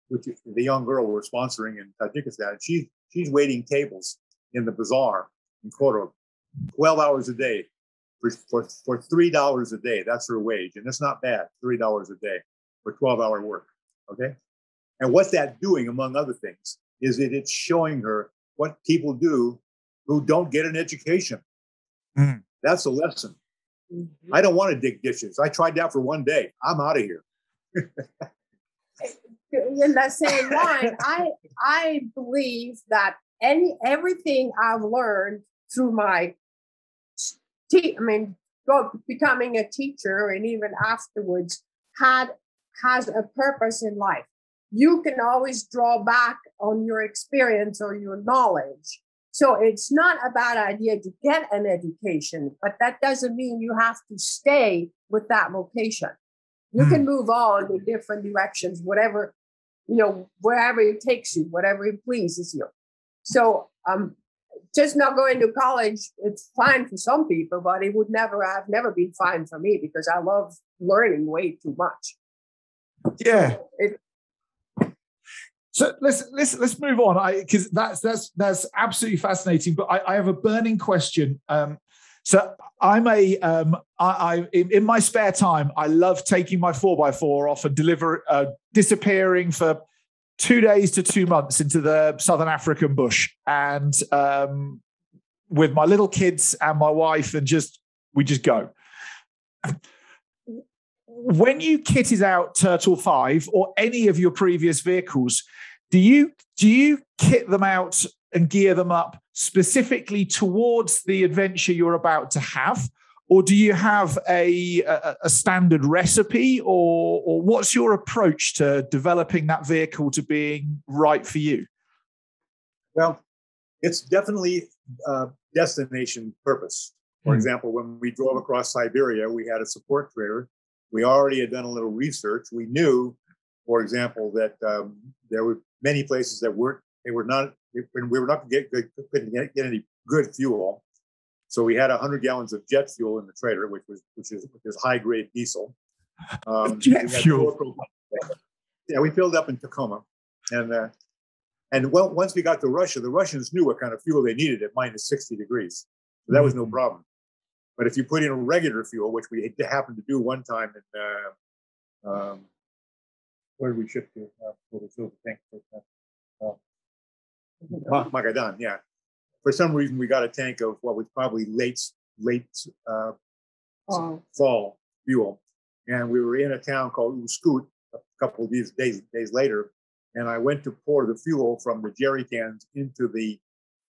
[SPEAKER 1] which is the young girl we're sponsoring in Tajikistan. She's waiting tables in the bazaar in Koro, 12 hours a day for $3 a day. That's her wage, and it's not bad, $3 a day for 12-hour work. Okay, and what that's doing, among other things, is that it's showing her what people do who don't get an education. That's a lesson. I don't want to dig dishes. I tried that for 1 day. I'm out of here.
[SPEAKER 2] In that same line, I believe that everything I've learned through my becoming a teacher, and even afterwards, has a purpose in life. You can always draw back on your experience or your knowledge. So it's not a bad idea to get an education, but that doesn't mean you have to stay with that vocation. You can move on in different directions, whatever, wherever it takes you, whatever it pleases you. So just not going to college, it's fine for some people, but it would never been fine for me, because I love learning way too much.
[SPEAKER 3] Yeah. So let's move on, because that's absolutely fascinating. But I have a burning question. So I'm in my spare time, I love taking my 4x4 off and disappearing for 2 days to 2 months into the Southern African bush, and with my little kids and my wife, and we just go. When you kitted out Turtle 5 or any of your previous vehicles, do you kit them out and gear them up specifically towards the adventure you're about to have? Or do you have a standard recipe, or what's your approach to developing that vehicle to being right for you?
[SPEAKER 1] Well, it's definitely destination purpose. For example, when we drove across Siberia, we had a support trailer. We already had done a little research. We knew, for example, that there were many places that we were not going to get any good fuel. So we had 100 gallons of jet fuel in the trailer, which is high grade diesel.
[SPEAKER 3] Jet fuel.
[SPEAKER 1] Yeah, we filled up in Tacoma, and once we got to Russia, the Russians knew what kind of fuel they needed at minus 60 degrees. So that was no problem. But if you put in a regular fuel, which we happened to do one time in where did we ship to? Where we filled the tank. Magadan, yeah. For some reason, we got a tank of what was probably late fall fuel, and we were in a town called Uskut a couple of these days later, and I went to pour the fuel from the jerry cans into the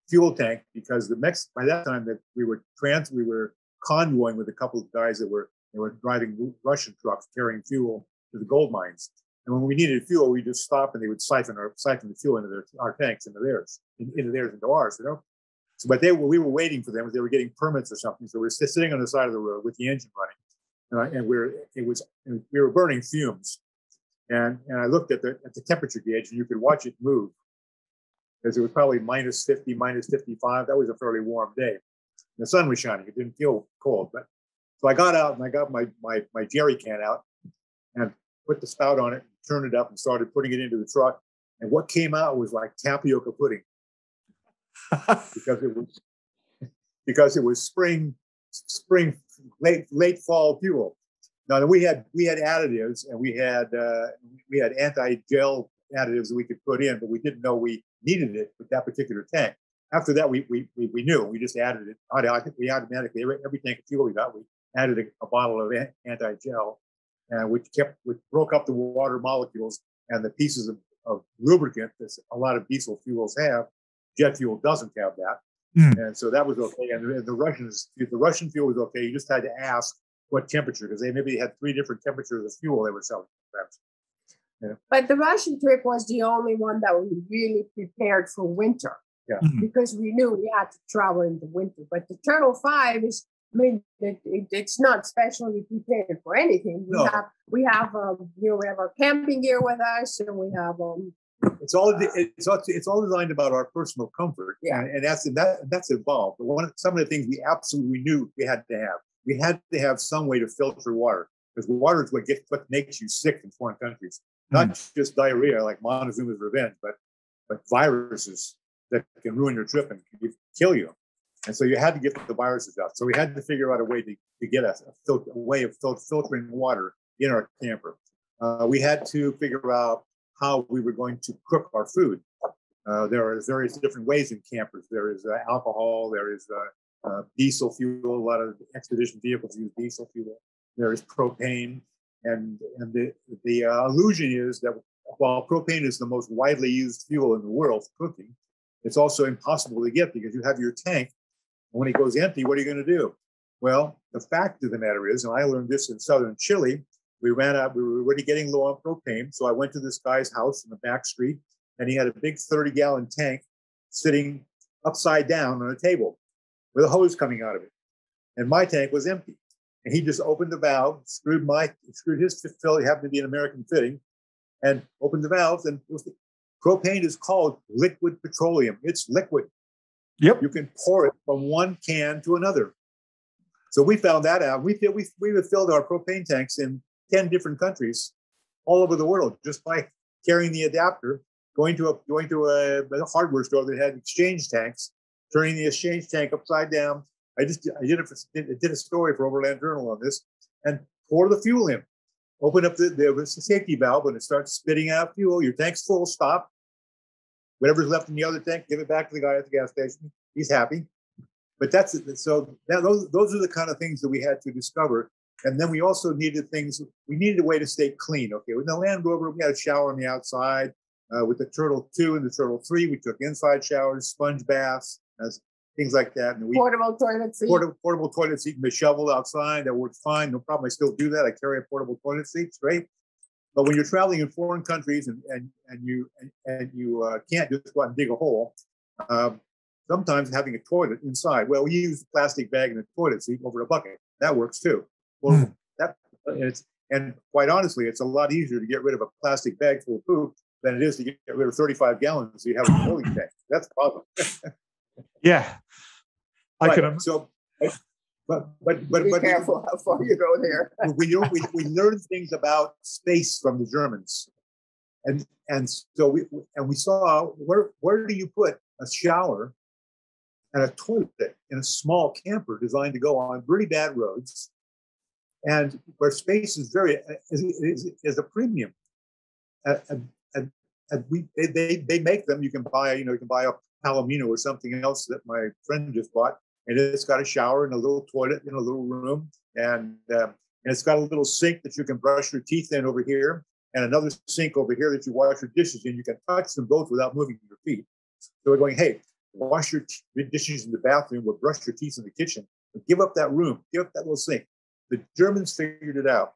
[SPEAKER 1] fuel tank, because by that time that we were convoying with a couple of guys that were driving Russian trucks carrying fuel to the gold mines. And when we needed fuel, we just stopped, and they would siphon the fuel into our tanks, into theirs, into ours, So, but we were waiting for them. They were getting permits or something. So we were sitting on the side of the road with the engine running, and we were burning fumes. And I looked at the temperature gauge, and you could watch it move, because it was probably minus 50, minus 55. That was a fairly warm day. The sun was shining. It didn't feel cold. But so I got out, and I got my jerry can out and put the spout on it, turned it up, and started putting it into the truck. And what came out was like tapioca pudding, because it was spring late fall fuel. Now we had additives, and we had anti-gel additives that we could put in, but we didn't know we needed it with that particular tank. After that, we knew. We just added it. I think we automatically, every tank of fuel we got, we added a bottle of anti-gel, which broke up the water molecules and the pieces of lubricant that a lot of diesel fuels have. Jet fuel doesn't have that. And so that was okay. And the Russian fuel was okay. You just had to ask what temperature, because they maybe had 3 different temperatures of fuel they were selling. Yeah.
[SPEAKER 2] But the Russian trip was the only one that we really prepared for winter.
[SPEAKER 1] Yeah.
[SPEAKER 2] Because we knew we had to travel in the winter. But the Turtle 5 is, I mean, it's not specially prepared for anything. We have our camping gear with us, and we have
[SPEAKER 1] it's all designed about our personal comfort, and that's evolved. But some of the things we absolutely knew we had to have. We had to have some way to filter water, because water is what makes you sick in foreign countries. Not just diarrhea like Montezuma's Revenge, but viruses that can ruin your trip and kill you. And so you had to get the viruses out. So we had to figure out a way to get a way of filtering water in our camper. We had to figure out how we were going to cook our food. There are various different ways in campers. There is alcohol. There is diesel fuel. A lot of expedition vehicles use diesel fuel. There is propane. And the illusion is that while propane is the most widely used fuel in the world for cooking, it's also impossible to get, because you have your tank. And when it goes empty, what are you going to do? Well, the fact of the matter is, and I learned this in southern Chile, we ran out, we were already getting low on propane. So I went to this guy's house in the back street, and he had a big 30-gallon tank sitting upside down on a table with a hose coming out of it. And my tank was empty. And he just opened the valve, screwed his fill, he happened to be an American fitting, and opened the valves. And propane is called liquid petroleum. It's liquid.
[SPEAKER 3] Yep.
[SPEAKER 1] You can pour it from one can to another. So we found that out. We filled our propane tanks in 10 different countries all over the world just by carrying the adapter, going to a hardware store that had exchange tanks, turning the exchange tank upside down. I did a story for Overland Journal on this, and pour the fuel in. Open up the safety valve. When it starts spitting out fuel, your tank's full, stop. Whatever's left in the other tank, give it back to the guy at the gas station. He's happy. But that's it. So those are the kind of things that we had to discover. And then we also needed we needed a way to stay clean. Okay, with the Land Rover, we had a shower on the outside. With the Turtle 2 and the Turtle 3, we took inside showers, sponge baths, things like that. And
[SPEAKER 2] portable toilet seat.
[SPEAKER 1] Portable toilet seat and the shovel outside. That works fine. No problem. I still do that. I carry a portable toilet seat. It's great. But when you're traveling in foreign countries and you can't just go out and dig a hole, sometimes having a toilet inside. Well, we use a plastic bag and a toilet seat over a bucket. That works too. Well, and quite honestly, it's a lot easier to get rid of a plastic bag full of poop than it is to get rid of 35 gallons so you have a holding tank. That's the problem.
[SPEAKER 3] Yeah, I can.
[SPEAKER 1] So, but
[SPEAKER 2] be careful how far you go there.
[SPEAKER 1] we learned things about space from the Germans, and so we saw where do you put a shower and a toilet in a small camper designed to go on really bad roads, and where space is is a premium. And they make them. You can buy a Palomino or something else that my friend just bought, and it's got a shower and a little toilet in a little room, and it's got a little sink that you can brush your teeth in over here, and another sink over here that you wash your dishes in. You can touch them both without moving your feet. So we're going, hey, wash your dishes in the bathroom, or brush your teeth in the kitchen, but give up that room, give up that little sink. The Germans figured it out.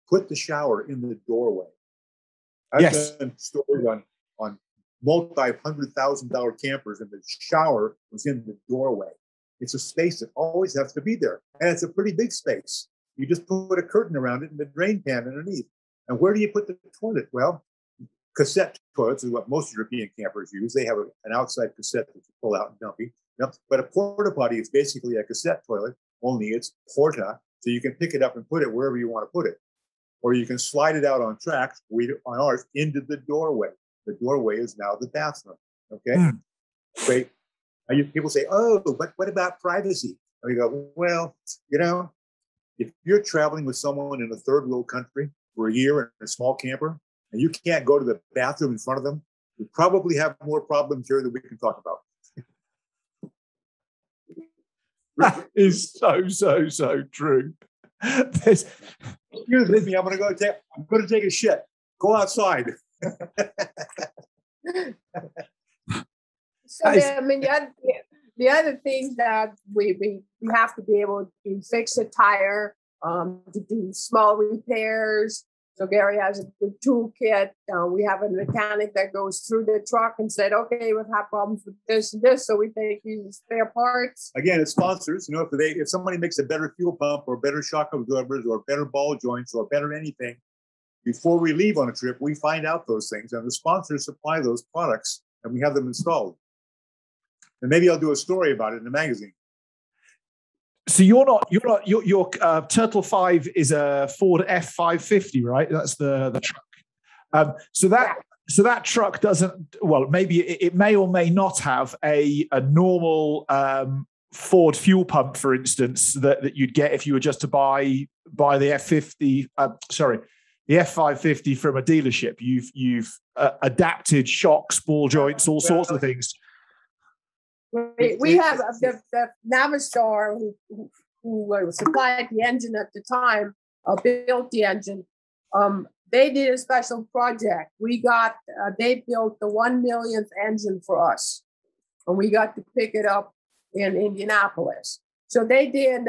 [SPEAKER 1] Put the shower in the doorway. I've done stories on multi-$100,000 campers, and the shower was in the doorway. It's a space that always has to be there, and it's a pretty big space. You just put a curtain around it and the drain pan underneath. And where do you put the toilet? Well, cassette toilets is what most European campers use. They have an outside cassette that you pull out and dump. But a porta potty is basically a cassette toilet, only it's porta, so you can pick it up and put it wherever you want to put it. Or you can slide it out on tracks, on ours, into the doorway. The doorway is now the bathroom. Okay? Great. People say, oh, but what about privacy? And we go, well, if you're traveling with someone in a third world country for a year in a small camper, and you can't go to the bathroom in front of them, you probably have more problems here than we can talk about.
[SPEAKER 3] That is so true.
[SPEAKER 1] Excuse me, I'm going to take a shit. Go outside.
[SPEAKER 2] So I mean, the other things that we have to be able to fix a tire, to do small repairs. So Gary has a good toolkit. We have a mechanic that goes through the truck and said, okay, we've had problems with this and this, so we take these spare parts.
[SPEAKER 1] Again, it's sponsors. You know, if somebody makes a better fuel pump or better shock absorbers or better ball joints or better anything, before we leave on a trip, we find out those things, and the sponsors supply those products, and we have them installed. And maybe I'll do a story about it in the magazine.
[SPEAKER 3] So your Turtle 5 is a Ford F550, right? That's the truck. So that truck doesn't. Well, maybe it may or may not have a normal Ford fuel pump, for instance, that you'd get if you were just to buy the F50. The F550 from a dealership. You've adapted shocks, ball joints, all sorts of things.
[SPEAKER 2] We have the Navistar who supplied the engine at the time, built the engine. They did a special project. They built the 1 millionth engine for us, and we got to pick it up in Indianapolis. So they did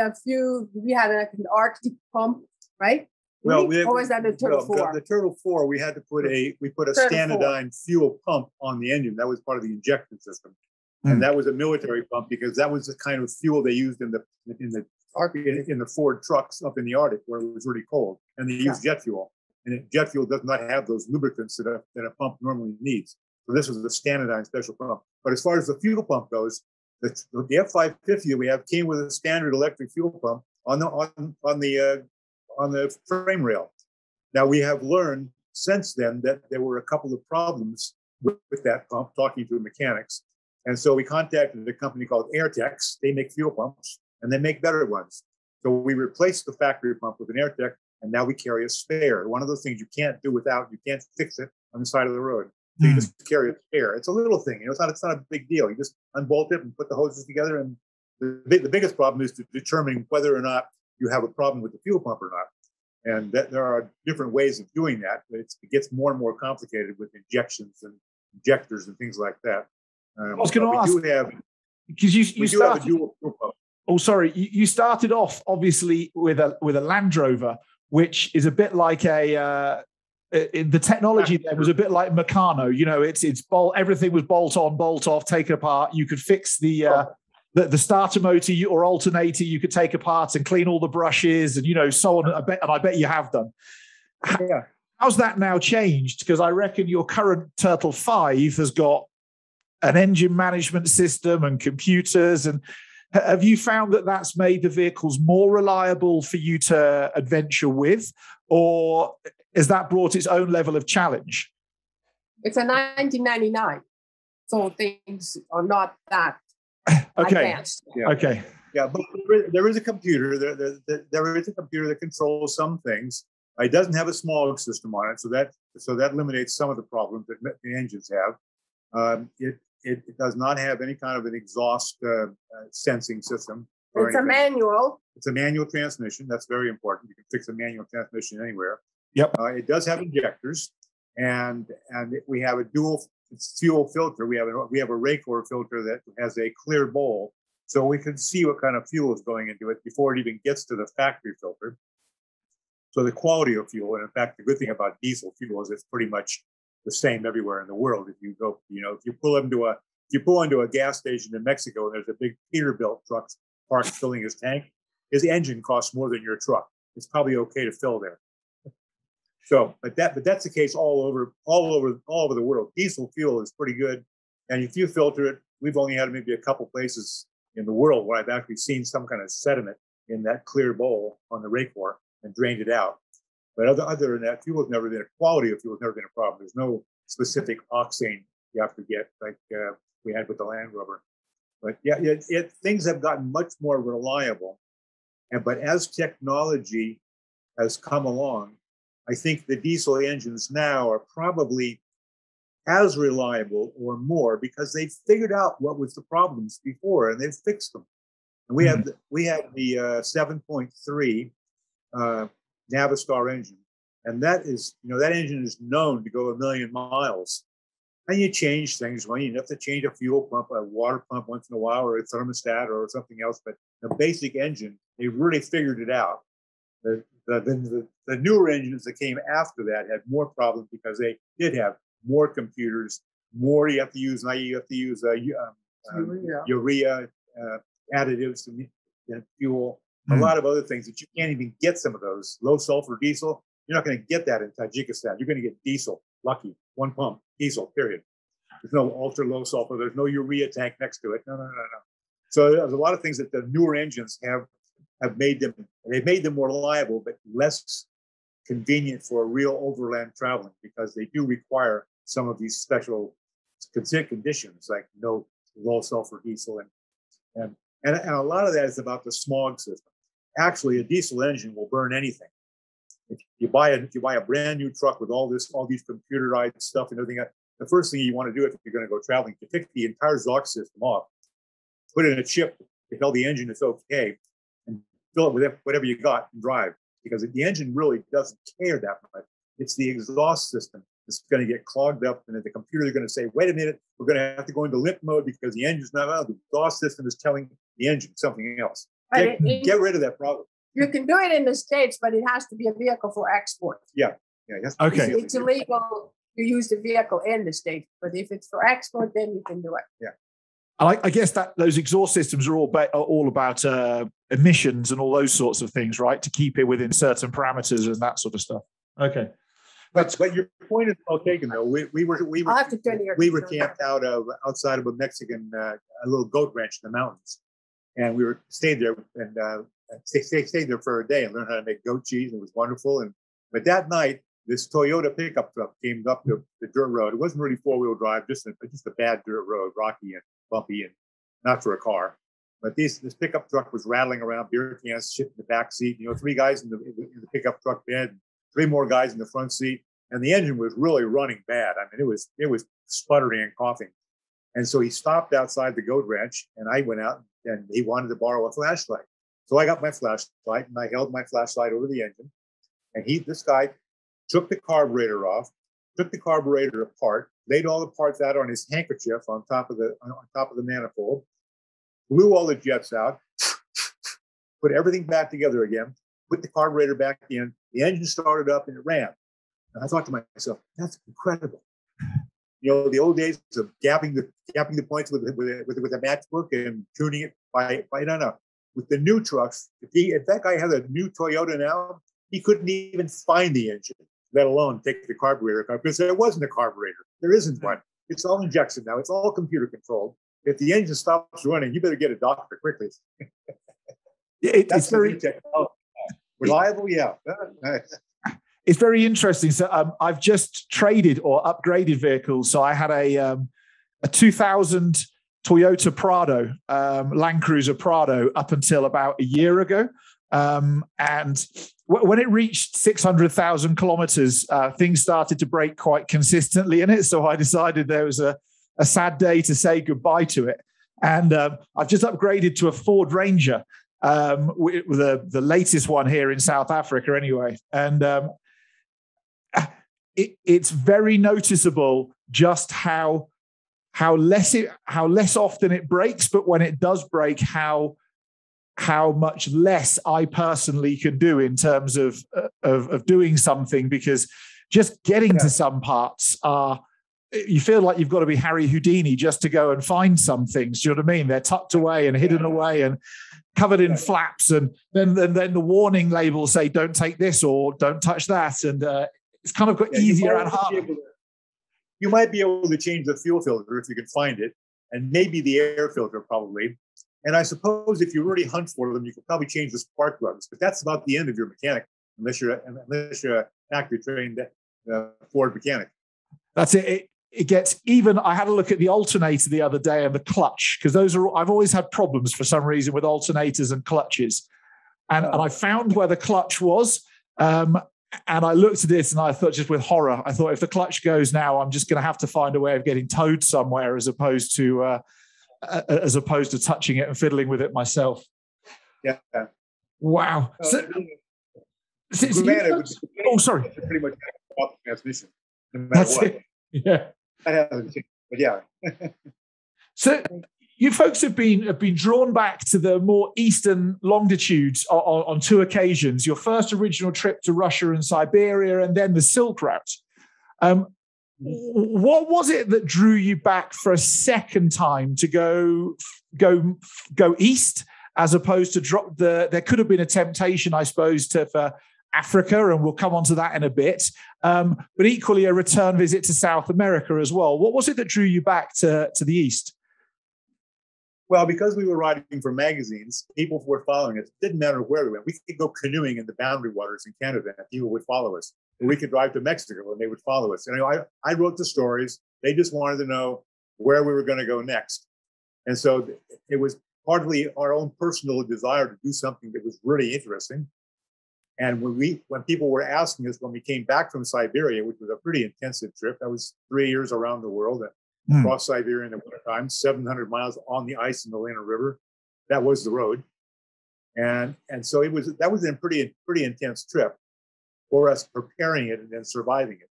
[SPEAKER 2] we had an Arctic pump, right?
[SPEAKER 1] Well,
[SPEAKER 2] or was that the Turtle 4?
[SPEAKER 1] The Turtle 4, we had to put a standardized fuel pump on the engine. That was part of the injection system. And that was a military pump because that was the kind of fuel they used in the Ford trucks up in the Arctic where it was really cold, and they used jet fuel. And jet fuel does not have those lubricants that a pump normally needs. So this was a standardized special pump. But as far as the fuel pump goes, the F550 that we have came with a standard electric fuel pump on the frame rail. Now we have learned since then that there were a couple of problems with that pump. Talking to the mechanics. And so we contacted a company called Airtex. They make fuel pumps, and they make better ones. So we replaced the factory pump with an Airtex, and now we carry a spare. One of those things you can't do without. You can't fix it on the side of the road. So you just carry a spare. It's a little thing. You know, it's not a big deal. You just unbolt it and put the hoses together. And the biggest problem is to determine whether or not you have a problem with the fuel pump or not. And that there are different ways of doing that. But it gets more and more complicated with injections and injectors and things like that.
[SPEAKER 3] I was going to ask, because you started. Have a dual fuel pump. Oh, sorry. You started off obviously with a Land Rover, which is a bit like the technology there was a bit like Meccano. You know, everything was bolt on, bolt off, take it apart. You could fix the starter motor or alternator. You could take apart and clean all the brushes and so on. I bet you have done.
[SPEAKER 1] Yeah.
[SPEAKER 3] How's that now changed? Because I reckon your current Turtle 5 has got an engine management system and computers. And have you found that that's made the vehicles more reliable for you to adventure with, or has that brought its own level of challenge?
[SPEAKER 2] It's a 1999, so things are not that advanced.
[SPEAKER 1] Yeah.
[SPEAKER 3] Okay.
[SPEAKER 1] Yeah, but there is a computer. There is a computer that controls some things. It doesn't have a smog system on it, so that eliminates some of the problems that the engines have. It does not have any kind of an exhaust sensing system.
[SPEAKER 2] It's a manual.
[SPEAKER 1] It's a manual transmission. That's very important. You can fix a manual transmission anywhere.
[SPEAKER 3] Yep.
[SPEAKER 1] It does have injectors, and we have a dual fuel filter. We have a Raycor filter that has a clear bowl, so we can see what kind of fuel is going into it before it even gets to the factory filter. So the quality of fuel, and in fact, the good thing about diesel fuel is it's pretty much the same everywhere in the world. If you go, if you pull into a gas station in Mexico and there's a big Peterbilt truck parked filling his tank, his engine costs more than your truck. It's probably okay to fill there. So, but that's the case all over the world. Diesel fuel is pretty good, and if you filter it, we've only had maybe a couple places in the world where I've actually seen some kind of sediment in that clear bowl on the Raycor and drained it out. But other than that, quality of fuel has never been a problem. There's no specific octane you have to get like we had with the Land Rover. But yeah, things have gotten much more reliable. But as technology has come along, I think the diesel engines now are probably as reliable or more because they've figured out what was the problems before and they've fixed them. And we have the 7.3 Navistar engine, and that is, that engine is known to go 1,000,000 miles. And you change things when you have to change a fuel pump, a water pump once in a while, or a thermostat or something else. But the basic engine, they really figured it out. The newer engines that came after that had more problems because they did have more computers, more you have to use. Now you have to use urea additives and fuel, a lot of other things that you can't even get. Some of those low sulfur diesel, you're not going to get that in Tajikistan. You're going to get diesel. Lucky, one pump, diesel, period. There's no ultra low sulfur. There's no urea tank next to it. No. So there's a lot of things that the newer engines have made them. They've made them more reliable, but less convenient for real overland traveling because they do require some of these special conditions like no low sulfur diesel and a lot of that is about the smog system. Actually, a diesel engine will burn anything. If you buy a brand new truck with all these computerized stuff and everything, the first thing you want to do if you're going to go traveling is to take the entire exhaust system off, put in a chip to tell the engine it's okay, and fill it with whatever you got and drive. Because the engine really doesn't care that much. It's the exhaust system that's going to get clogged up, and the computer is going to say, "Wait a minute, we're going to have to go into limp mode because the engine's not out. The exhaust system is telling the engine something else." Get rid of that problem.
[SPEAKER 2] You can do it in the States, but it has to be a vehicle for export.
[SPEAKER 1] Yeah.
[SPEAKER 3] Okay.
[SPEAKER 2] It's illegal to use the vehicle in the States, but if it's for export, then you can do it.
[SPEAKER 1] Yeah.
[SPEAKER 3] I guess that those exhaust systems are all about emissions and all those sorts of things, right? To keep it within certain parameters and that sort of stuff. Okay.
[SPEAKER 1] But your point is well taken, though. We were camped outside of a Mexican a little goat ranch in the mountains, and we stayed there stayed there for a day and learned how to make goat cheese. And it was wonderful. But that night, this Toyota pickup truck came up the dirt road. It wasn't really 4-wheel drive, just a bad dirt road, rocky and bumpy, and not for a car. But this pickup truck was rattling around, beer cans shit in the back seat. 3 guys in the pickup truck bed, 3 more guys in the front seat, and the engine was really running bad. I mean, it was sputtering and coughing. And so he stopped outside the goat ranch, and I went out, and he wanted to borrow a flashlight. So I got my flashlight, and I held my flashlight over the engine. And this guy took the carburetor off, took the carburetor apart, laid all the parts out on his handkerchief on top of the manifold, blew all the jets out, put everything back together again, put the carburetor back in, the engine started up and it ran. And I thought to myself, that's incredible. The old days of gapping the points with a matchbook and tuning it by no. With the new trucks, if that guy had a new Toyota now, he couldn't even find the engine, let alone take the carburetor, because there wasn't a carburetor. There isn't one. It's all injection now. It's all computer controlled. If the engine stops running, you better get a doctor quickly.
[SPEAKER 3] It's very
[SPEAKER 1] reliable. Yeah.
[SPEAKER 3] It's very interesting. So I've just traded or upgraded vehicles. So I had a 2000 Toyota Prado, Land Cruiser Prado, up until about a year ago. And when it reached 600,000 kilometers, things started to break quite consistently in it. So I decided there was a sad day to say goodbye to it. And I've just upgraded to a Ford Ranger, with the latest one here in South Africa anyway. And it's very noticeable just how less often it breaks, but when it does break, how much less I personally can do in terms of doing something, because just getting to some parts you feel like you've got to be Harry Houdini just to go and find some things. Do you know what I mean? They're tucked away and hidden away and covered in flaps, and then the warning labels say don't take this or don't touch that, and it's kind of got easier and harder.
[SPEAKER 1] You might be able to change the fuel filter if you can find it, and maybe the air filter probably. And I suppose if you really hunt for them, you could probably change the spark plugs. But that's about the end of your mechanic, unless you're a factory trained Ford mechanic.
[SPEAKER 3] That's it. It gets even. I had a look at the alternator the other day and the clutch, because I've always had problems for some reason with alternators and clutches. And I found where the clutch was. And I looked at it and I thought, just with horror, I thought, if the clutch goes now, I'm just going to have to find a way of getting towed somewhere as opposed to touching it and fiddling with it myself.
[SPEAKER 1] Yeah.
[SPEAKER 3] Wow. Sorry.
[SPEAKER 1] Pretty much off the transmission, no matter
[SPEAKER 3] That's
[SPEAKER 1] what.
[SPEAKER 3] it. Yeah.
[SPEAKER 1] That hasn't changed, but yeah.
[SPEAKER 3] So you folks have been drawn back to the more eastern longitudes on two occasions. Your first original trip to Russia and Siberia, and then the Silk Route. What was it that drew you back for a second time to go east, as opposed to drop the? There could have been a temptation, I suppose, for Africa, and we'll come on to that in a bit. But equally, a return visit to South America as well. What was it that drew you back to the east?
[SPEAKER 1] Well, because we were writing for magazines, people were following us. It didn't matter where we went. We could go canoeing in the boundary waters in Canada, and people would follow us. Or we could drive to Mexico, and they would follow us. And I wrote the stories. They just wanted to know where we were going to go next. And so it was partly our own personal desire to do something that was really interesting. And when people were asking us, when we came back from Siberia, which was a pretty intensive trip, that was 3 years around the world, across Siberia in the wintertime, 700 miles on the ice in the Lena River. That was the road. And so that was a pretty intense trip for us, preparing it and then surviving it.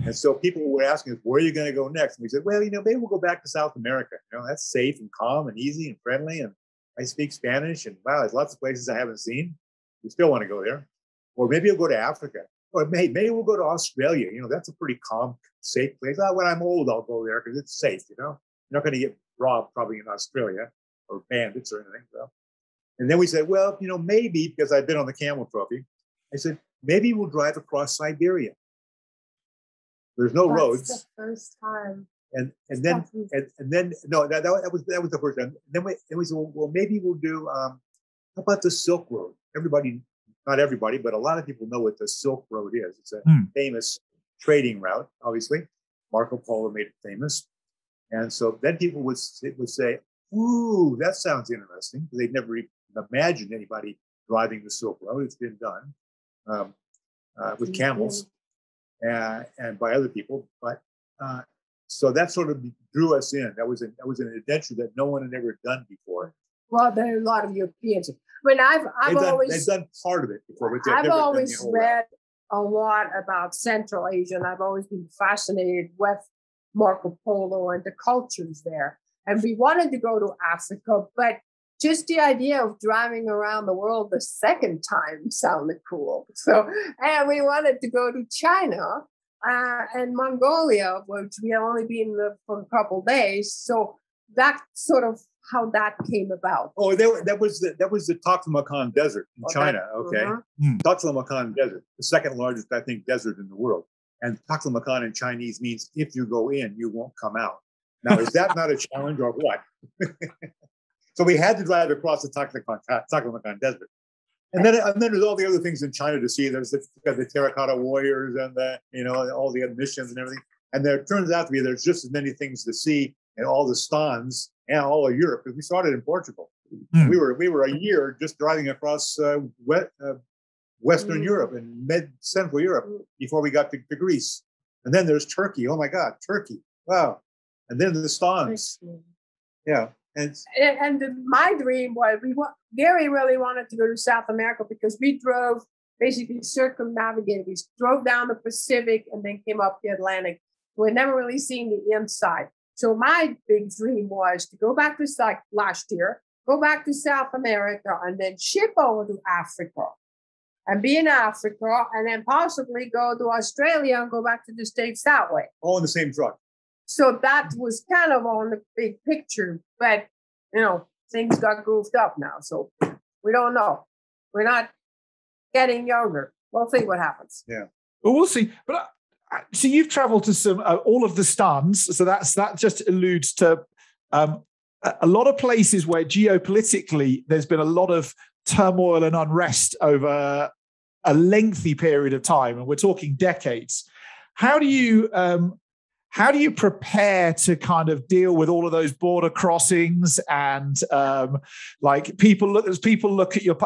[SPEAKER 1] And so people were asking us, where are you going to go next? And we said, well, maybe we'll go back to South America. That's safe and calm and easy and friendly. And I speak Spanish. And wow, there's lots of places I haven't seen. We still want to go there. Or maybe we'll go to Africa. Or maybe we'll go to Australia. That's a pretty calm, safe place. When I'm old, I'll go there because it's safe. You're not going to get robbed probably in Australia or bandits or anything. So. And then we said, well, maybe, because I've been on the Camel Trophy, I said, maybe we'll drive across Siberia. There's no roads.
[SPEAKER 2] That's the first time.
[SPEAKER 1] And then no, that was the first time. Then we said, well, maybe we'll do. How about the Silk Road? Not everybody, but a lot of people know what the Silk Road is. It's a famous trading route, obviously. Marco Polo made it famous. And so then people would say, ooh, that sounds interesting. They'd never even imagined anybody driving the Silk Road. It's been done with camels and by other people. But so that sort of drew us in. That was an adventure that no one had ever done before.
[SPEAKER 2] Well, there are a lot of Europeans. They've done part of it before. But I've always read a lot about Central Asia, and I've always been fascinated with Marco Polo and the cultures there. And we wanted to go to Africa, but just the idea of driving around the world the second time sounded cool. So, and we wanted to go to China and Mongolia, which we had only been there for a couple of days. So that's sort of how that came about.
[SPEAKER 1] Oh, that was the Taklamakan Desert in China. Okay, Taklamakan Desert, the second largest, I think, desert in the world. And Taklamakan in Chinese means if you go in, you won't come out. Now, is that not a challenge or what? So we had to drive across the Taklamakan Desert. And then there's all the other things in China to see. There's the terracotta warriors and all the missions and everything. And there turns out to be there's just as many things to see in all the stans and all of Europe, because we started in Portugal. We were a year just driving across Western Europe and Central Europe before we got to Greece. And then there's Turkey. Oh my God, Turkey! Wow! And then the stans. Yeah. And
[SPEAKER 2] my dream was Gary really wanted to go to South America because we drove, basically circumnavigated. We drove down the Pacific and then came up the Atlantic. We'd never really seen the inside. So my big dream was to go back to last year, go back to South America, and then ship over to Africa and be in Africa, and then possibly go to Australia and go back to the States that way.
[SPEAKER 1] All in the same truck.
[SPEAKER 2] So that was kind of on the big picture, but things got goofed up now. So we don't know. We're not getting younger. We'll see what happens.
[SPEAKER 1] Yeah.
[SPEAKER 3] Well, we'll see. But so you've traveled to some all of the stans. So that just alludes to a lot of places where geopolitically there's been a lot of turmoil and unrest over a lengthy period of time, and we're talking decades. How do you how do you prepare to kind of deal with all of those border crossings and like people look at your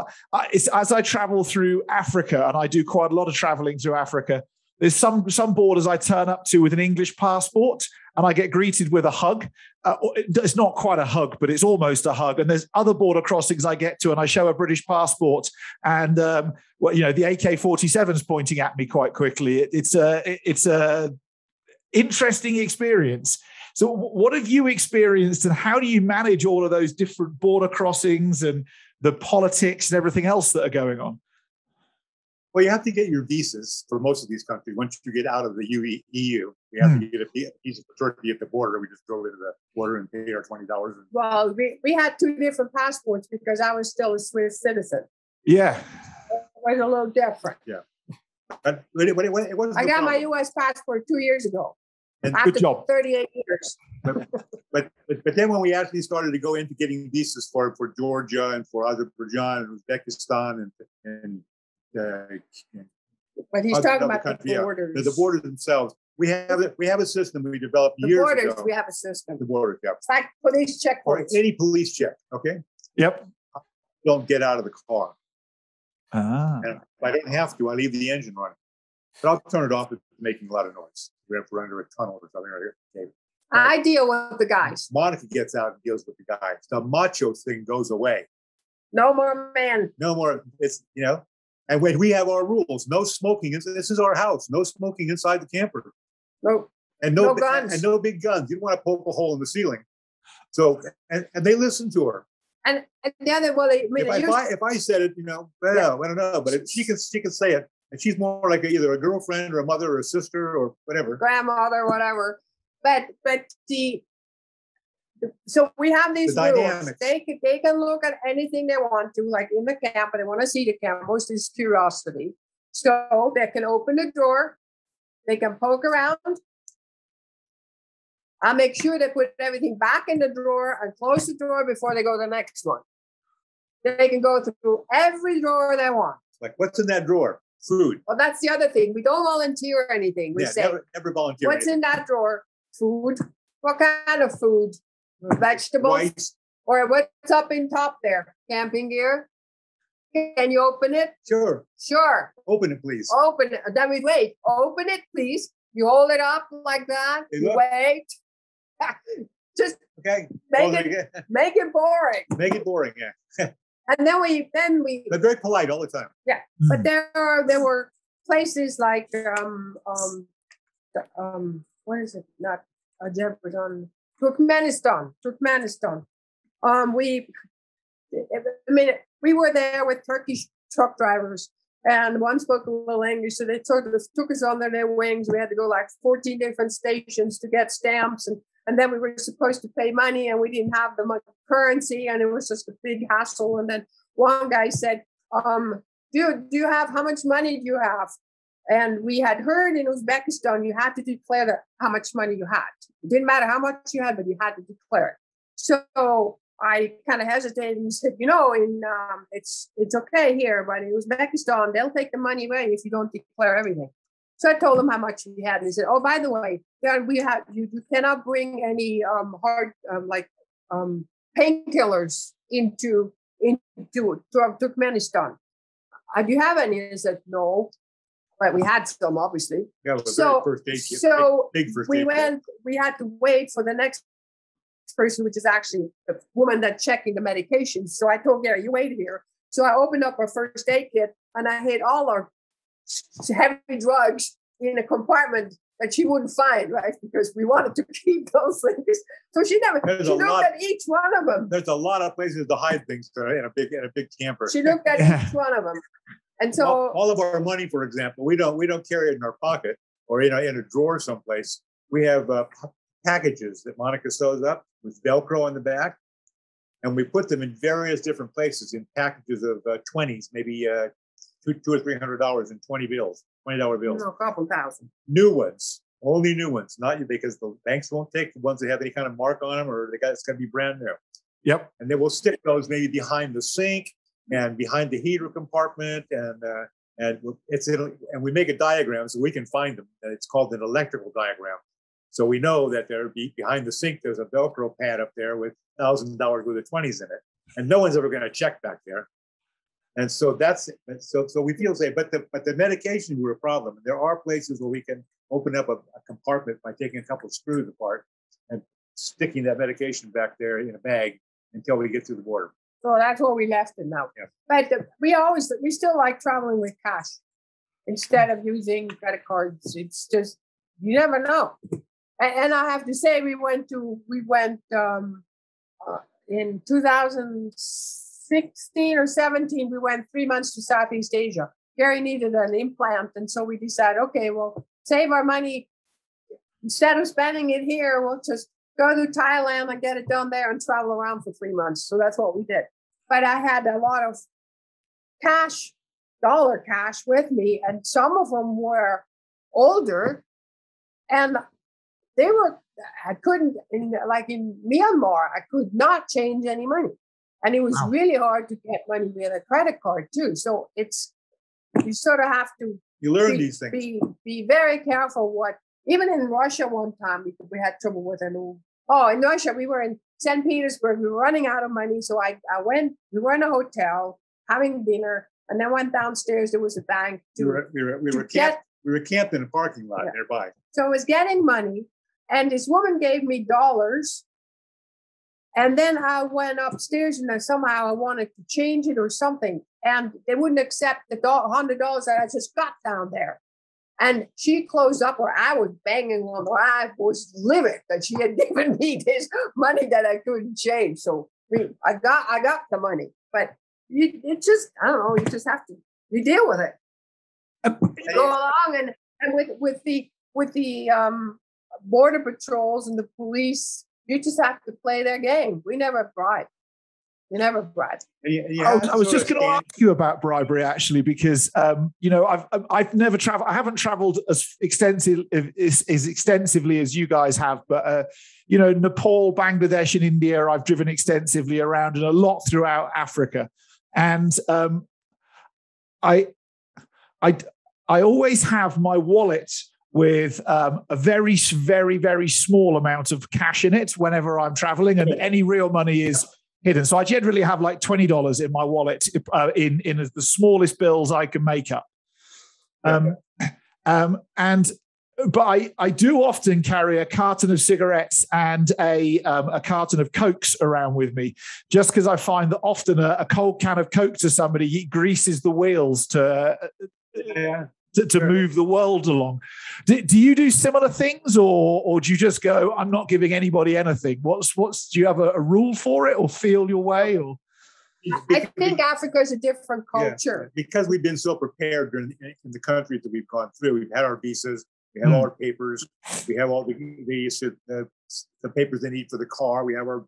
[SPEAKER 3] as I travel through Africa, and I do quite a lot of traveling through Africa, there's some borders I turn up to with an English passport and I get greeted with a hug. It's not quite a hug, but it's almost a hug. And there's other border crossings I get to and I show a British passport and the AK-47's pointing at me quite quickly. It's a interesting experience. So what have you experienced and how do you manage all of those different border crossings and the politics and everything else that are going on?
[SPEAKER 1] Well, you have to get your visas for most of these countries. Once you get out of the EU, you have to get a visa for Turkey at the border. We just drove into the border and paid our $20.
[SPEAKER 2] Well, we had two different passports because I was still a Swiss citizen.
[SPEAKER 3] Yeah.
[SPEAKER 2] It was a little different.
[SPEAKER 1] Yeah. But it wasn't
[SPEAKER 2] I got my U.S. passport 2 years ago.
[SPEAKER 3] And
[SPEAKER 2] after
[SPEAKER 3] good job.
[SPEAKER 2] 38 years.
[SPEAKER 1] But then when we actually started to go into getting visas for Georgia and for Azerbaijan and Uzbekistan and
[SPEAKER 2] but he's talking about the borders.
[SPEAKER 1] The borders themselves. We have a system we developed years ago.
[SPEAKER 2] The borders, we have a system.
[SPEAKER 1] The borders, yeah.
[SPEAKER 2] It's like police checkpoints.
[SPEAKER 1] Or any police check, okay?
[SPEAKER 3] Yep.
[SPEAKER 1] Don't get out of the car.
[SPEAKER 3] Ah.
[SPEAKER 1] And if I don't have to, I leave the engine running. But I'll turn it off if it's making a lot of noise. We're under a tunnel or something right here.
[SPEAKER 2] I deal with the guys.
[SPEAKER 1] Monika gets out and deals with the guys. The macho thing goes away.
[SPEAKER 2] No more men.
[SPEAKER 1] No more. It's, and when we have our rules, no smoking. This is our house. No smoking inside the camper.
[SPEAKER 2] No.
[SPEAKER 1] And no guns. And no big guns. You don't want to poke a hole in the ceiling. So, and they listen to her.
[SPEAKER 2] And the other, well,
[SPEAKER 1] if I said it, I don't know, but she can say it. And she's more like either a girlfriend or a mother or a sister or whatever.
[SPEAKER 2] Grandmother, whatever. But so we have these rules.
[SPEAKER 1] Dynamics.
[SPEAKER 2] They can look at anything they want to, like in the camp, but they want to see the camp. Most is curiosity. So they can open the door. They can poke around. I'll make sure they put everything back in the drawer and close the drawer before they go to the next one. They can go through every drawer they want.
[SPEAKER 1] Like, what's in that drawer? Food.
[SPEAKER 2] Well, that's the other thing. We don't volunteer anything. We say,
[SPEAKER 1] never volunteer.
[SPEAKER 2] What's in that drawer? Food. What kind of food? Vegetables.
[SPEAKER 1] Rice.
[SPEAKER 2] Or what's up in top there? Camping gear. Can you open it?
[SPEAKER 1] Sure. Open it, please.
[SPEAKER 2] Open it. Then we wait. Open it, please. You hold it up like that. You wait. Just make it boring.
[SPEAKER 1] Make it boring, yeah.
[SPEAKER 2] And then we.
[SPEAKER 1] They're very polite all the time.
[SPEAKER 2] Yeah, but there were places like what is it? Not Azerbaijan, Turkmenistan. We were there with Turkish truck drivers, and one spoke a little English, so they took us under their wings. We had to go like 14 different stations to get stamps, and then we were supposed to pay money, and we didn't have the much currency, and it was just a big hassle. And then one guy said, do you have, how much money do you have? And we had heard in Uzbekistan, you had to declare how much money you had. It didn't matter how much you had, but you had to declare it. So I kind of hesitated and said, it's okay here, but in Uzbekistan, they'll take the money away if you don't declare everything. So I told him how much we had, and he said, "Oh, by the way, you cannot bring any painkillers into Turkmenistan. Do you have any?" I said, "No." But we had some, obviously.
[SPEAKER 1] Yeah, first aid kit.
[SPEAKER 2] So
[SPEAKER 1] big first
[SPEAKER 2] we
[SPEAKER 1] aid
[SPEAKER 2] went.
[SPEAKER 1] Kit.
[SPEAKER 2] We had to wait for the next person, which is actually the woman that's checking the medications. So I told her, "You wait here." So I opened up our first aid kit, and I hid all our heavy drugs in a compartment that she wouldn't find, right? Because we wanted to keep those things. So she looked at each one of them.
[SPEAKER 1] There's a lot of places to hide things in a big camper.
[SPEAKER 2] She looked at each one of them. And so
[SPEAKER 1] all of our money, for example, we don't carry it in our pocket or in a drawer someplace. We have packages that Monika sews up with Velcro on the back, and we put them in various different places in packages of 20s, maybe $200 or $300 in $20 bills.
[SPEAKER 2] A couple thousand.
[SPEAKER 1] New ones, only new ones, not because the banks won't take the ones that have any kind of mark on them or it's got to be brand new.
[SPEAKER 3] Yep.
[SPEAKER 1] And then we'll stick those maybe behind the sink and behind the heater compartment, and we make a diagram so we can find them. And it's called an electrical diagram. So we know that behind the sink, there's a Velcro pad up there with $1,000 worth of 20s in it. And no one's ever going to check back there. And so that's it. So we feel safe. But the medication were a problem. There are places where we can open up a compartment by taking a couple of screws apart and sticking that medication back there in a bag until we get through the border.
[SPEAKER 2] So that's where we left it now.
[SPEAKER 1] Yeah.
[SPEAKER 2] But we still like traveling with cash instead of using credit cards. It's just, you never know. And I have to say, we went in 2016 or 17, we went 3 months to Southeast Asia. Gary needed an implant. And so we decided, okay, we'll save our money. Instead of spending it here, we'll just go to Thailand and get it done there and travel around for 3 months. So that's what we did. But I had a lot of dollar cash with me. And some of them were older. And I couldn't, like in Myanmar, I could not change any money. And it was really hard to get money with a credit card too. So you sort of have to
[SPEAKER 1] these things.
[SPEAKER 2] Be very careful even in Russia one time, we had trouble with in Russia, we were in St. Petersburg, we were running out of money. So we were in a hotel having dinner and then went downstairs. There was a bank.
[SPEAKER 1] We were camped in a parking lot nearby. So
[SPEAKER 2] I was getting money. And this woman gave me dollars. And then I went upstairs and somehow I wanted to change it or something. And they wouldn't accept the $100 that I just got down there. And she closed up, or I was banging on her. I was livid that she had given me this money that I couldn't change. So I got the money. But you just have to deal with it. You go along and with the border patrols and the police, you just have to play their game. We never bribe. You never bribe.
[SPEAKER 3] I was just going to ask you about bribery, actually, because I've never traveled. I haven't traveled as extensively as you guys have, but Nepal, Bangladesh, and India, I've driven extensively around, and a lot throughout Africa. And I always have my wallet with a very, very, very small amount of cash in it whenever I'm traveling, and any real money is hidden. So I generally have like $20 in my wallet in the smallest bills I can make up. But I do often carry a carton of cigarettes and a carton of Cokes around with me, just because I find that often a cold can of Coke to somebody greases the wheels to move the world along. Do you do similar things, or do you just go, I'm not giving anybody anything? Do you have a rule for it, or feel your way? Or
[SPEAKER 2] I think Africa is a different culture.
[SPEAKER 1] Because we've been so prepared in the countries that we've gone through. We've had our visas, we have all our papers, we have all the papers they need for the car, we have our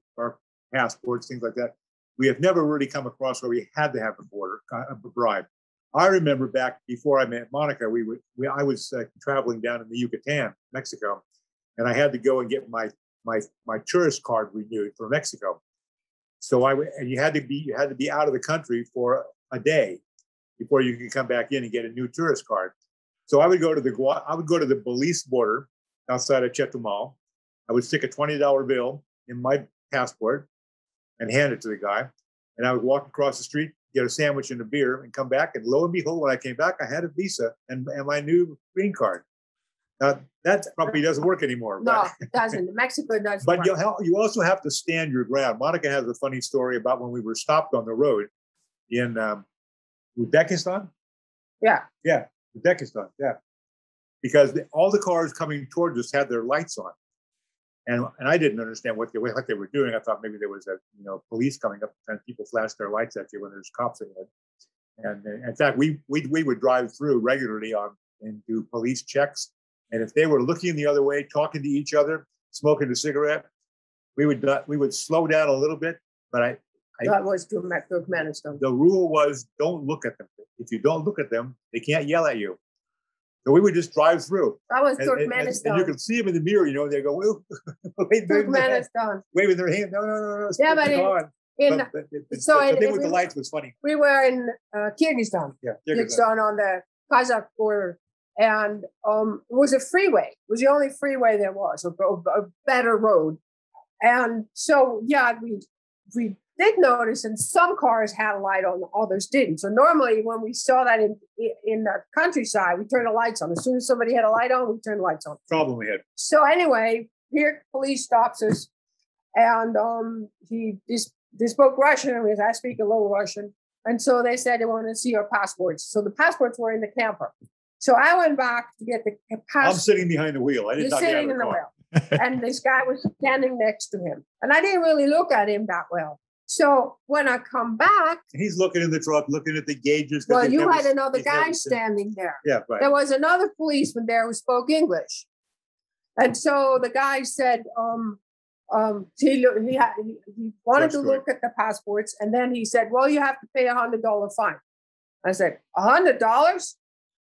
[SPEAKER 1] passports, things like that. We have never really come across where we had to have a bribe. I remember back before I met Monika, I was traveling down in the Yucatan, Mexico, and I had to go and get my tourist card renewed for Mexico. So you had to be out of the country for a day before you could come back in and get a new tourist card. So I would go to the Belize border outside of Chetumal. I would stick a $20 bill in my passport and hand it to the guy, and I would walk across the street, get a sandwich and a beer, and come back. And lo and behold, when I came back, I had a visa and my new green card. That probably doesn't work anymore.
[SPEAKER 2] No, it doesn't. Mexico doesn't.
[SPEAKER 1] But you also have to stand your ground. Monika has a funny story about when we were stopped on the road in Uzbekistan.
[SPEAKER 2] Yeah,
[SPEAKER 1] Uzbekistan. Yeah, because all the cars coming towards us had their lights on. And I didn't understand what they were doing. I thought maybe there was police coming up and people flash their lights at you when there's cops ahead. And in fact, we would drive through regularly and do police checks. And if they were looking the other way, talking to each other, smoking a cigarette, we would slow down a little bit. But
[SPEAKER 2] that was Turkmenistan.
[SPEAKER 1] The rule was don't look at them. If you don't look at them, they can't yell at you. So we would just drive through.
[SPEAKER 2] That was Turkmenistan.
[SPEAKER 1] And you could see them in the mirror, they go,
[SPEAKER 2] Turkmenistan.
[SPEAKER 1] Waving their hand. No.
[SPEAKER 2] Yeah, but
[SPEAKER 1] the thing with the lights was funny.
[SPEAKER 2] We were in Kyrgyzstan.
[SPEAKER 1] Yeah,
[SPEAKER 2] Kyrgyzstan on the Kazakh border. and it was a freeway. It was the only freeway there was, a better road. And so, yeah, we did notice, and some cars had a light on, others didn't. So normally when we saw that in the countryside, we turned the lights on. As soon as somebody had a light on, we turned the lights on.
[SPEAKER 1] Problem we had.
[SPEAKER 2] So anyway, here police stops us, and they spoke Russian, and I speak a little Russian. And so they said they wanted to see our passports. So the passports were in the camper. So I went back to get the passport.
[SPEAKER 1] I'm sitting behind the wheel. I did not get out of the car.
[SPEAKER 2] And this guy was standing next to him. And I didn't really look at him that well. So when I come back...
[SPEAKER 1] He's looking in the truck, looking at the gauges.
[SPEAKER 2] Well, you had another guy standing there.
[SPEAKER 1] Yeah, right.
[SPEAKER 2] There was another policeman there who spoke English. And so the guy said he wanted to look at the passports. And then he said, well, you have to pay $100 fine. I said, $100?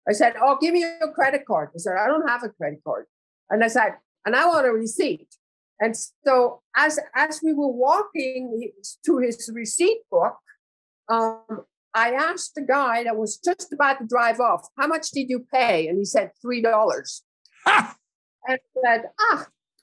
[SPEAKER 2] I said, oh, give me your credit card. I said, I don't have a credit card. And I said, and I want a receipt. And so as we were walking to his receipt book, I asked the guy that was just about to drive off, how much did you pay? And he said, $3. And I said,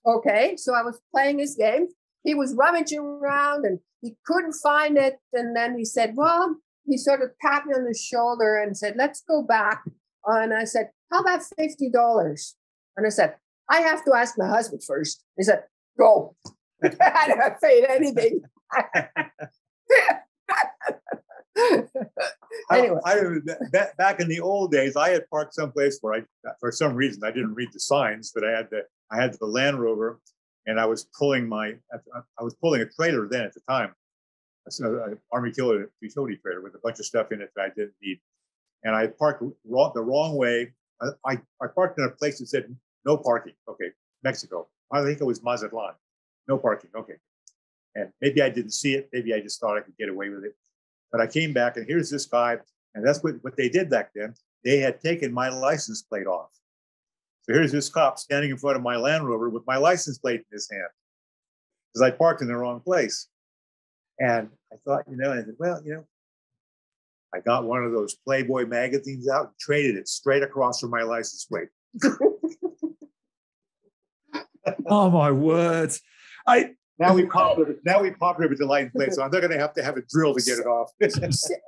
[SPEAKER 2] okay. So I was playing his game. He was rummaging around and he couldn't find it. And then he said, well, he sort of tapped me on the shoulder and said, let's go back. And I said, how about $50? And I said, I have to ask my husband first. He said, go. I never paid anything. Anyway.
[SPEAKER 1] Back in the old days, I had parked someplace where for some reason, I didn't read the signs, but I had the Land Rover, and I was pulling a trailer then at the time, an Army utility trailer with a bunch of stuff in it that I didn't need. And I parked the wrong way. I parked in a place that said no parking. Okay, Mexico. I think it was Mazatlan. No parking. Okay. And maybe I didn't see it. Maybe I just thought I could get away with it. But I came back, and here's this guy. And that's what they did back then. They had taken my license plate off. So here's this cop standing in front of my Land Rover with my license plate in his hand because I parked in the wrong place. And I thought, and I said, well, I got one of those Playboy magazines out and traded it straight across from my license plate.
[SPEAKER 3] Oh my word!
[SPEAKER 1] Now we pop it with the license plate, so I'm not going to have a drill to get it off.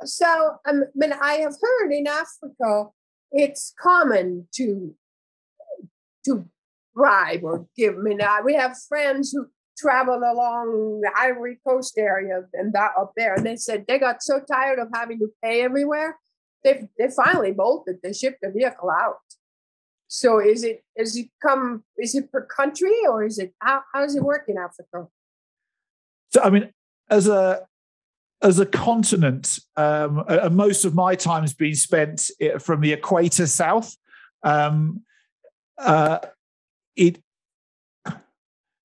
[SPEAKER 2] So, I have heard in Africa it's common to bribe or give. We have friends who traveled along the Ivory Coast area and that up there, and they said they got so tired of having to pay everywhere, they finally bolted. They shipped the vehicle out. So is it per country, or is it how does it work in Africa?
[SPEAKER 3] So as a continent, most of my time has been spent from the equator south.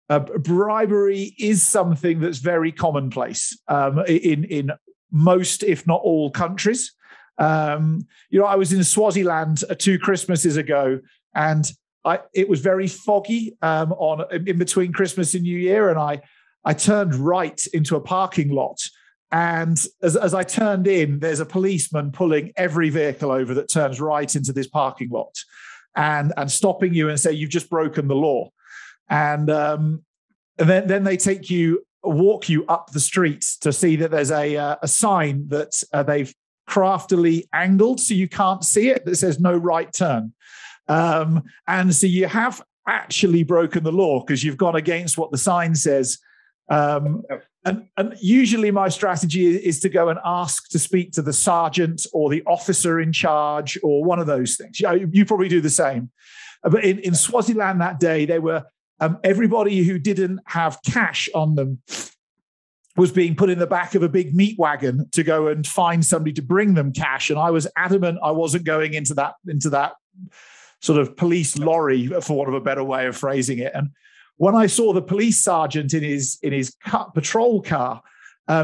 [SPEAKER 3] Bribery is something that's very commonplace in most, if not all, countries. I was in Swaziland 2 Christmases ago, and it was very foggy in between Christmas and New Year, and I turned right into a parking lot. And as I turned in, there's a policeman pulling every vehicle over that turns right into this parking lot and stopping you and say, you've just broken the law. And then they walk you up the streets to see that there's a sign that they've craftily angled so you can't see it, that says no right turn. And so you have actually broken the law because you've gone against what the sign says. And usually my strategy is to go and ask to speak to the sergeant or the officer in charge or one of those things. You probably do the same. But in Swaziland that day, they were everybody who didn't have cash on them was being put in the back of a big meat wagon to go and find somebody to bring them cash. And I was adamant I wasn't going into that sort of police lorry, for want of a better way of phrasing it. And when I saw the police sergeant in his patrol car,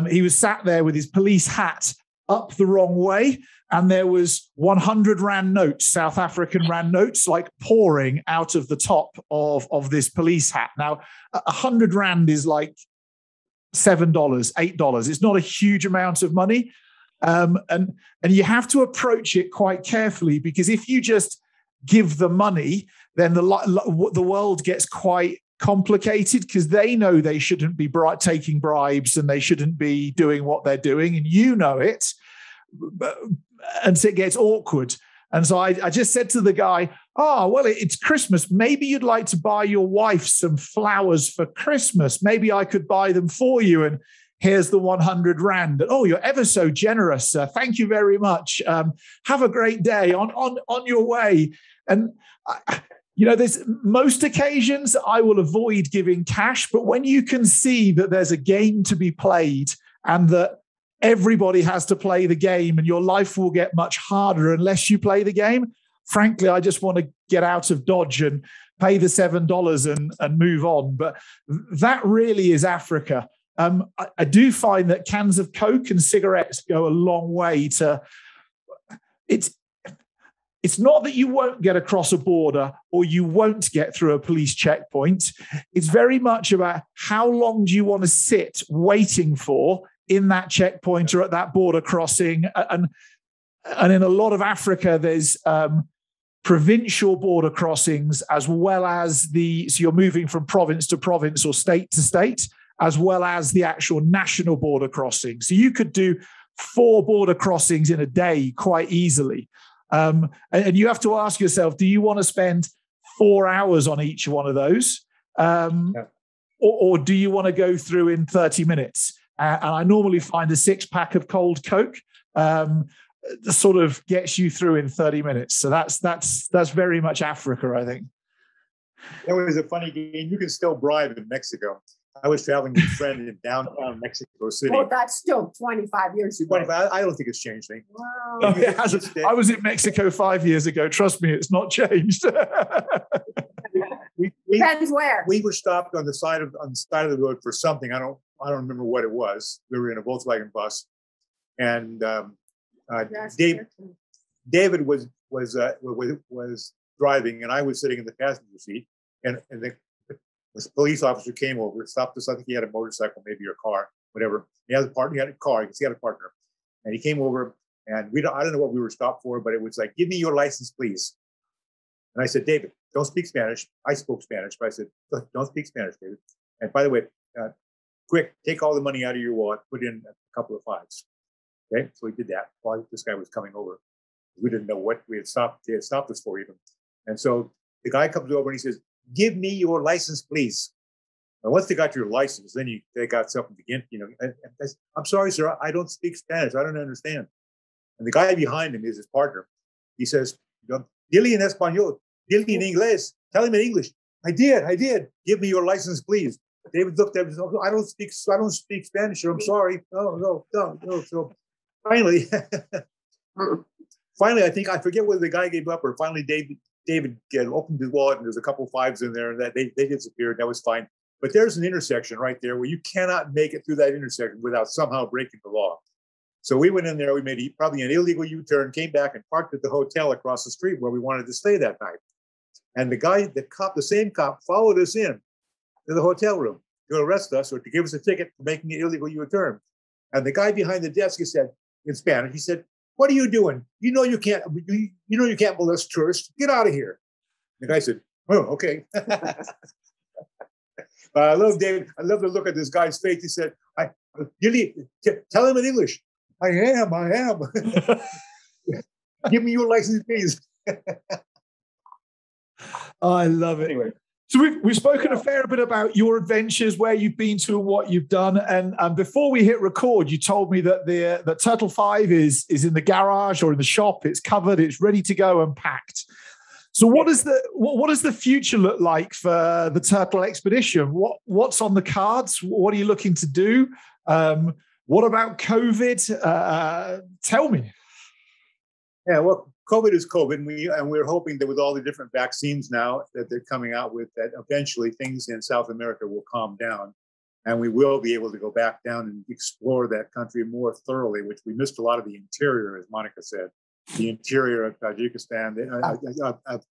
[SPEAKER 3] he was sat there with his police hat up the wrong way, and there was 100 Rand notes, South African Rand notes, like pouring out of the top of this police hat. Now, 100 Rand is like $7, $8. It's not a huge amount of money, and you have to approach it quite carefully, because if you just give the money, then the world gets quite complicated, because they know they shouldn't be taking bribes and they shouldn't be doing what they're doing, and you know it, and so it gets awkward. And so I just said to the guy, well, it's Christmas. Maybe you'd like to buy your wife some flowers for Christmas. Maybe I could buy them for you. And here's the 100 Rand. Oh, you're ever so generous. Thank you very much. Have a great day on your way. And, there's most occasions I will avoid giving cash. But when you can see that there's a game to be played and that everybody has to play the game and your life will get much harder unless you play the game, frankly, I just want to get out of Dodge and pay the $7 and move on. But that really is Africa. I do find that cans of Coke and cigarettes go a long way to... It's not that you won't get across a border or you won't get through a police checkpoint. It's very much about how long do you want to sit waiting for in that checkpoint or at that border crossing. And in a lot of Africa, there's provincial border crossings, as well as so you're moving from province to province or state to state, as well as the actual national border crossing. So you could do 4 border crossings in a day quite easily. And you have to ask yourself, do you want to spend 4 hours on each one of those? Or do you want to go through in 30 minutes? And I normally find a 6-pack of cold Coke sort of gets you through in 30 minutes. So that's very much Africa, I think.
[SPEAKER 1] That was a funny game. You can still bribe in Mexico. I was traveling with a friend in downtown Mexico City.
[SPEAKER 2] Oh, that's still 25 years ago.
[SPEAKER 1] 25, I don't think it's changed.
[SPEAKER 2] Wow.
[SPEAKER 3] I was in Mexico 5 years ago. Trust me, it's not changed.
[SPEAKER 2] Depends where.
[SPEAKER 1] We were stopped on the side of the road for something. I don't remember what it was. We were in a Volkswagen bus, and David was driving, and I was sitting in the passenger seat, and this police officer came over, stopped us. I think he had a motorcycle, maybe a car, whatever. He had a partner. He had a car. He had a partner, and he came over, and I don't know what we were stopped for, but it was like, "Give me your license, please." And I said, "David, don't speak Spanish." I spoke Spanish, but I said, "Don't speak Spanish, David. And by the way, quick, take all the money out of your wallet, put in a couple of 5s." Okay, so we did that while this guy was coming over. We didn't know what they had stopped us for even. And so the guy comes over and he says, "Give me your license, please." And once they got your license, then they got something against, and "I'm sorry, sir, I don't speak Spanish. I don't understand." And the guy behind him is his partner. He says, "Dile en español, dile en inglés, tell him in English." I did. "Give me your license, please." David looked at him and said, "I don't speak Spanish, sir. I'm sorry." No. So finally, I think, I forget whether the guy gave up or finally David opened his wallet and there's a couple of 5s in there, and that they disappeared. That was fine. But there's an intersection right there where you cannot make it through that intersection without somehow breaking the law. So we went in there, we made probably an illegal U-turn, came back and parked at the hotel across the street where we wanted to stay that night. And the same cop followed us in to the hotel room to arrest us or to give us a ticket for making an illegal U-turn. And the guy behind the desk, he said in Spanish, he said, "What are you doing? You know you can't molest tourists. Get out of here." The guy said, "Oh, okay." I love David. I love to look at this guy's face. He said, "Tell him in English. I am. Give me your license, please."
[SPEAKER 3] I love it.
[SPEAKER 1] Anyway.
[SPEAKER 3] So we've spoken a fair bit about your adventures, where you've been to and what you've done. And before we hit record, you told me that the Turtle 5 is in the garage or in the shop. It's covered. It's ready to go and packed. So what does the future look like for the Turtle expedition? What's on the cards? What are you looking to do? What about COVID? Tell me.
[SPEAKER 1] Yeah, well, COVID is COVID, and we're hoping that with all the different vaccines now that they're coming out with, that eventually things in South America will calm down, and we will be able to go back down and explore that country more thoroughly, which we missed a lot of the interior, as Monika said, the interior of Tajikistan, of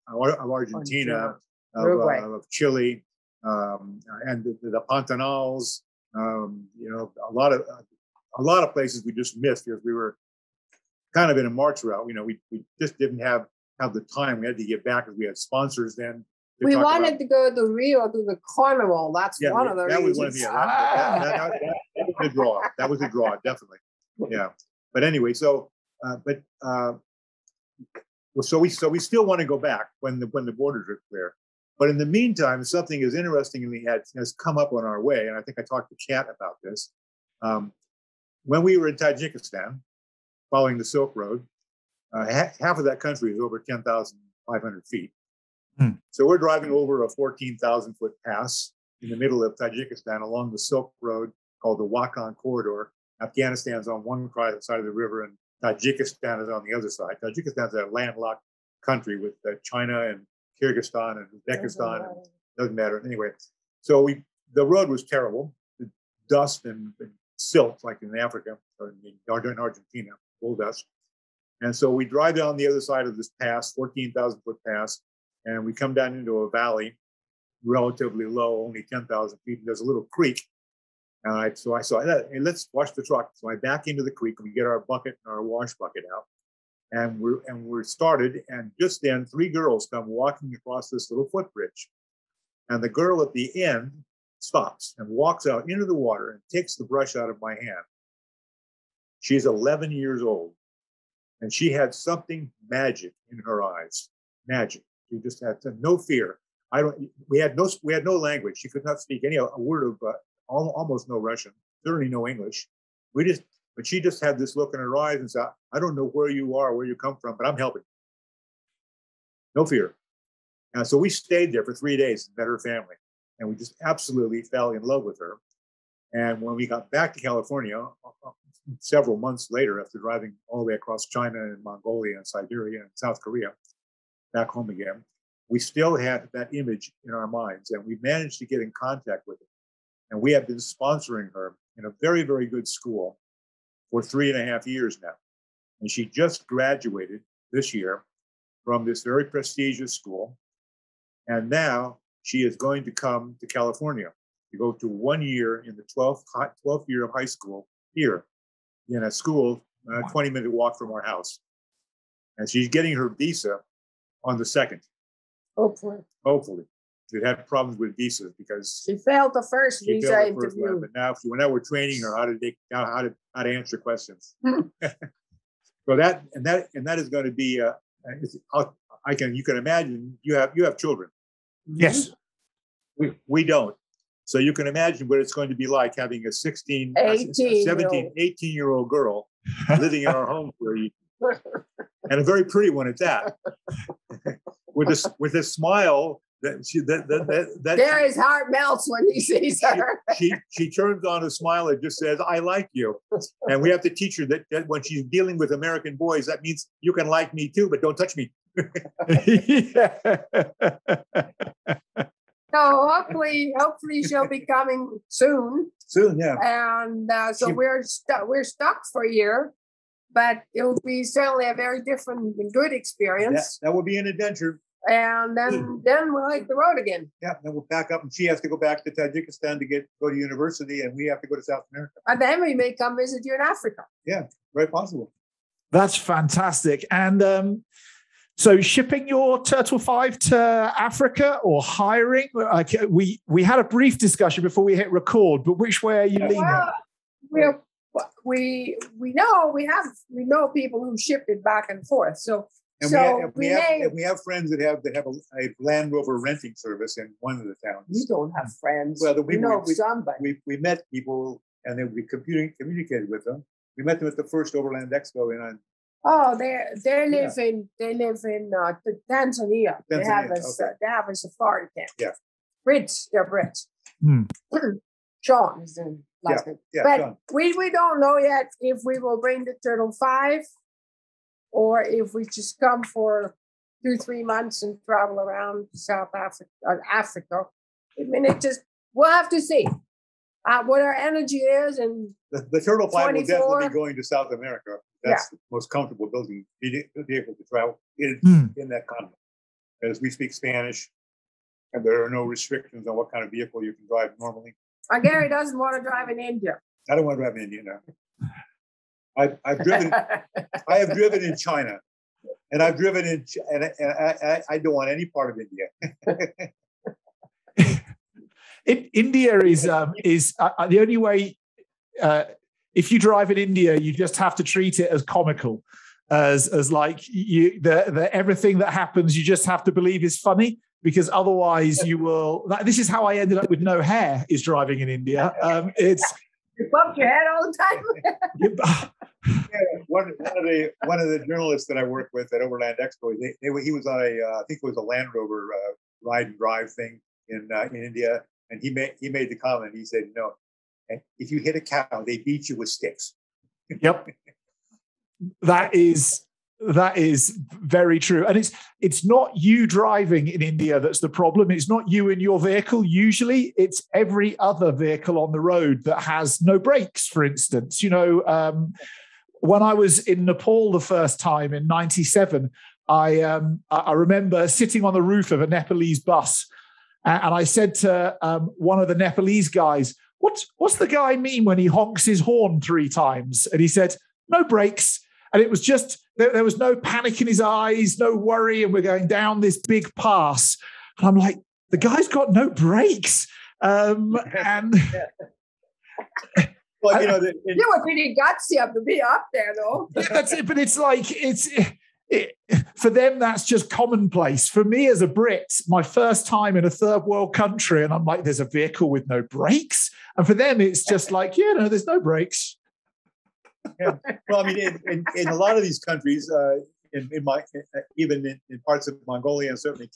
[SPEAKER 1] Argentina, of Chile, and the Pantanals. A lot of places we just missed because we were kind of in a march route. We just didn't have have the time. We had to get back because we had sponsors then.
[SPEAKER 2] We wanted to go to Rio to the carnival. That's one of the reasons.
[SPEAKER 1] That was a draw. That was a draw, definitely. Yeah. But anyway, so we still want to go back when the borders are clear. But in the meantime, something as interestingly has come up on our way, and I think I talked to Kat about this. When we were in Tajikistan, following the Silk Road, half of that country is over 10,500 feet. So we're driving over a 14,000 foot pass in the middle of Tajikistan along the Silk Road called the Wakhan Corridor. Afghanistan's on one side of the river and Tajikistan is on the other side. Tajikistan's a landlocked country with China and Kyrgyzstan and Uzbekistan. And doesn't matter. Anyway, so the road was terrible. Dust and silt like in Africa or in Argentina, full dust. And so we drive down the other side of this pass, 14,000 foot pass, and we come down into a valley, relatively low, only 10,000 feet. And there's a little creek. So I saw, hey, let's wash the truck. So I back into the creek and we get our bucket and our wash bucket out. And we're started. And just then, 3 girls come walking across this little footbridge. And the girl at the end stops and walks out into the water and takes the brush out of my hand. She's 11 years old. And she had something magic in her eyes. Magic. She just had no fear. We had no language. She could not speak a word of almost no Russian, certainly no English. But she just had this look in her eyes and said, I don't know where you are, where you come from, but I'm helping. No fear. And so we stayed there for 3 days and met her family. And we just absolutely fell in love with her. And when we got back to California, several months later, after driving all the way across China and Mongolia and Siberia and South Korea, back home again, we still had that image in our minds. And we managed to get in contact with her. And we have been sponsoring her in a very, very good school for 3.5 years now. And she just graduated this year from this very prestigious school. And now she is going to come to California to go to 1 year in the 12th year of high school here in a school, a 20-minute walk from our house. And she's getting her visa on the 2nd. Hopefully. We had problems with visas because
[SPEAKER 2] she failed the first visa interview.
[SPEAKER 1] But now we're training her how to answer questions. So that is going to be you can imagine you have children.
[SPEAKER 3] Yes.
[SPEAKER 1] We don't. So you can imagine what it's going to be like having a 18-year-old girl living in our home for a year. And a very pretty one at that. with a smile
[SPEAKER 2] Gary's heart melts when he sees her.
[SPEAKER 1] She turns on a smile and just says, I like you. And we have to teach her that when she's dealing with American boys, that means you can like me too, but don't touch me.
[SPEAKER 2] So hopefully she'll be coming soon.
[SPEAKER 1] Soon, yeah.
[SPEAKER 2] And so we're stuck for a year, but it will be certainly a very different and good experience.
[SPEAKER 1] That will be an adventure.
[SPEAKER 2] And then we'll hit the road again.
[SPEAKER 1] Yeah, then we'll pack up, and she has to go back to Tajikistan to go to university, and we have to go to South America.
[SPEAKER 2] And then we may come visit you in Africa.
[SPEAKER 1] Yeah, very possible.
[SPEAKER 3] That's fantastic. And so shipping your Turtle 5 to Africa or hiring? We had a brief discussion before we hit record, but which way are you leaning?
[SPEAKER 2] Well, we know people who shipped it back and forth. So we have friends that have a Land Rover renting service in one of the towns. You don't have friends.
[SPEAKER 1] Well,
[SPEAKER 2] we know somebody.
[SPEAKER 1] We met people and then we communicated with them. We met them at the first Overland Expo in.
[SPEAKER 2] Oh, they live in Tanzania. They have a safari camp.
[SPEAKER 1] Yeah,
[SPEAKER 2] Brits. They're Brits. Sean is in last name.
[SPEAKER 1] Yeah,
[SPEAKER 2] but
[SPEAKER 1] Sean.
[SPEAKER 2] We don't know yet if we will bring the Turtle 5 or if we just come for 2-3 months and travel around South Africa or Africa. I mean, we'll have to see what our energy is. And
[SPEAKER 1] the Turtle 5 will definitely be going to South America. That's the most comfortable building vehicle to travel in that continent. As we speak Spanish, and there are no restrictions on what kind of vehicle you can drive normally.
[SPEAKER 2] Gary doesn't want to drive in India.
[SPEAKER 1] I don't want to drive in India now. I have driven in China. And I've driven in, and I don't want any part of India.
[SPEAKER 3] India is the only way. If you drive in India, you just have to treat it as comical, as like the everything that happens, you just have to believe is funny, because otherwise you will. This is how I ended up with no hair, is driving in India. It's
[SPEAKER 2] you bump your head all the time.
[SPEAKER 1] One of the journalists that I work with at Overland Expo, he was on I think it was a Land Rover ride and drive thing in India, and he made the comment. He said, "No, if you hit a cow, they beat you with sticks."
[SPEAKER 3] Yep, that is very true, and it's not you driving in India that's the problem. It's not you in your vehicle. Usually, it's every other vehicle on the road that has no brakes. For instance, when I was in Nepal the first time in '97, I remember sitting on the roof of a Nepalese bus, and I said to one of the Nepalese guys, "What's the guy mean when he honks his horn 3 times?" And he said, "No brakes." And it was just, there was no panic in his eyes, no worry, and we're going down this big pass. And I'm like, the guy's got no brakes. And
[SPEAKER 1] well,
[SPEAKER 2] you were pretty gutsy to be up there, though.
[SPEAKER 3] Yeah, that's it. But it's like, for them, that's just commonplace. For me as a Brit, my first time in a third world country, and I'm like, there's a vehicle with no brakes. And for them, it's just like, there's no brakes.
[SPEAKER 1] Yeah. Well, I mean, in a lot of these countries, even in parts of Mongolia and certainly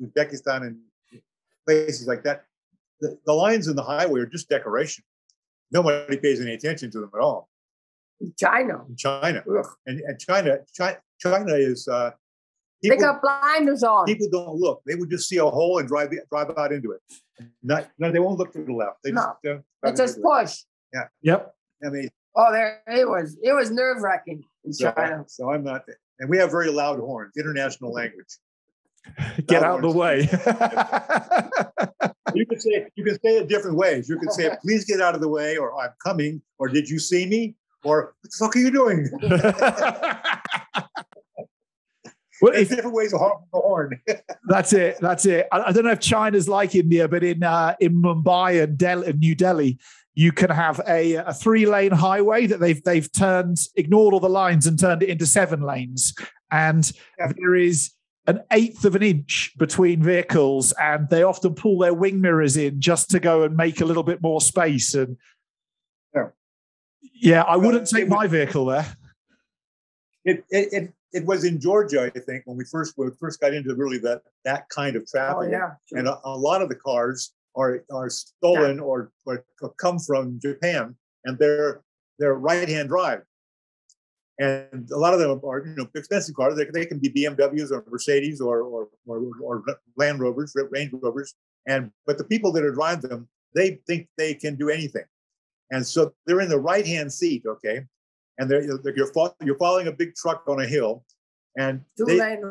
[SPEAKER 1] Uzbekistan and places like that, the lines in the highway are just decoration. Nobody pays any attention to them at all.
[SPEAKER 2] In China.
[SPEAKER 1] And China is.
[SPEAKER 2] They got blinders on.
[SPEAKER 1] People don't look. They would just see a hole and drive out into it. No, they won't look to the left. They
[SPEAKER 2] just push.
[SPEAKER 1] Yeah.
[SPEAKER 3] Yep.
[SPEAKER 1] I mean,
[SPEAKER 2] it was nerve-wracking in China.
[SPEAKER 1] So I'm not, and we have very loud horns, international language.
[SPEAKER 3] Get out of the way.
[SPEAKER 1] You can say it different ways. You can say, "Please get out of the way," or "I'm coming," or "Did you see me?" or "What the fuck are you doing?" Well, different ways of honking the horn. That's it.
[SPEAKER 3] I don't know if China's like India, but in Mumbai and New Delhi, you can have a 3-lane highway that they've ignored all the lines and turned it into 7 lanes. And there is an 1/8 of an inch between vehicles, and they often pull their wing mirrors in just to go and make a little bit more space. And I wouldn't take my vehicle there.
[SPEAKER 1] It was in Georgia, I think, when we first got into really that kind of traffic.
[SPEAKER 2] Oh, yeah, sure.
[SPEAKER 1] And a lot of the cars are stolen or come from Japan, and they're right-hand drive. And a lot of them are expensive cars. They can be BMWs or Mercedes or Land Rovers, Range Rovers. But the people that are driving them, they think they can do anything, and so they're in the right-hand seat, okay, and you're following a big truck on a hill, and
[SPEAKER 2] two-lane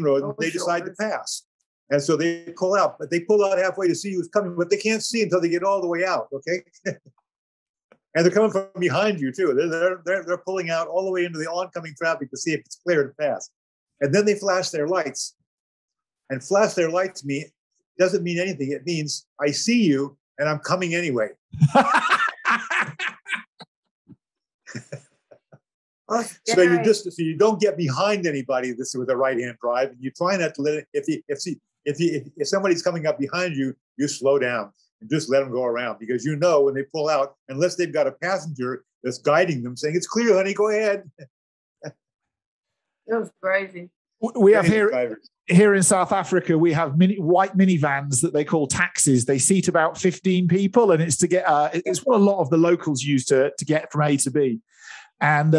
[SPEAKER 2] road.
[SPEAKER 1] And they decide to pass, and so they pull out. But they pull out halfway to see who's coming, but they can't see until they get all the way out, okay. And they're coming from behind you too. They're pulling out all the way into the oncoming traffic to see if it's clear to pass. And then they flash their lights. And flash their lights doesn't mean anything. It means I see you and I'm coming anyway. So you don't get behind anybody with a right-hand drive, and you try not to let it. If somebody's coming up behind you, you slow down. And just let them go around, because when they pull out, unless they've got a passenger that's guiding them, saying, "It's clear, honey, go ahead."
[SPEAKER 2] It was crazy.
[SPEAKER 3] We have here in South Africa, we have white minivans that they call taxis. They seat about 15 people, and it's to get it's what a lot of the locals use to get from A to B. And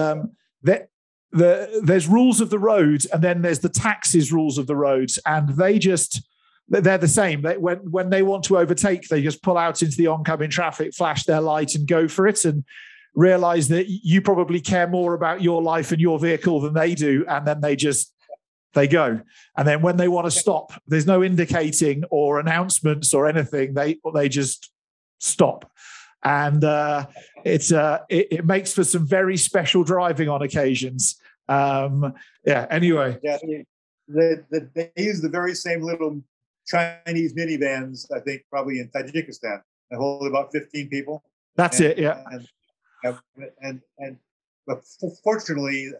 [SPEAKER 3] there's rules of the road, and then there's the taxis rules of the road, and they're the same. When they want to overtake, they just pull out into the oncoming traffic, flash their light, and go for it, and realize that you probably care more about your life and your vehicle than they do, and then they go. And then when they want to stop, there's no indicating or announcements or anything. They just stop, and it makes for some very special driving on occasions. Yeah. Anyway.
[SPEAKER 1] Yeah. They use the very same little Chinese minivans, I think, probably in Tajikistan. They hold about 15 people.
[SPEAKER 3] That's it. Yeah.
[SPEAKER 1] But fortunately,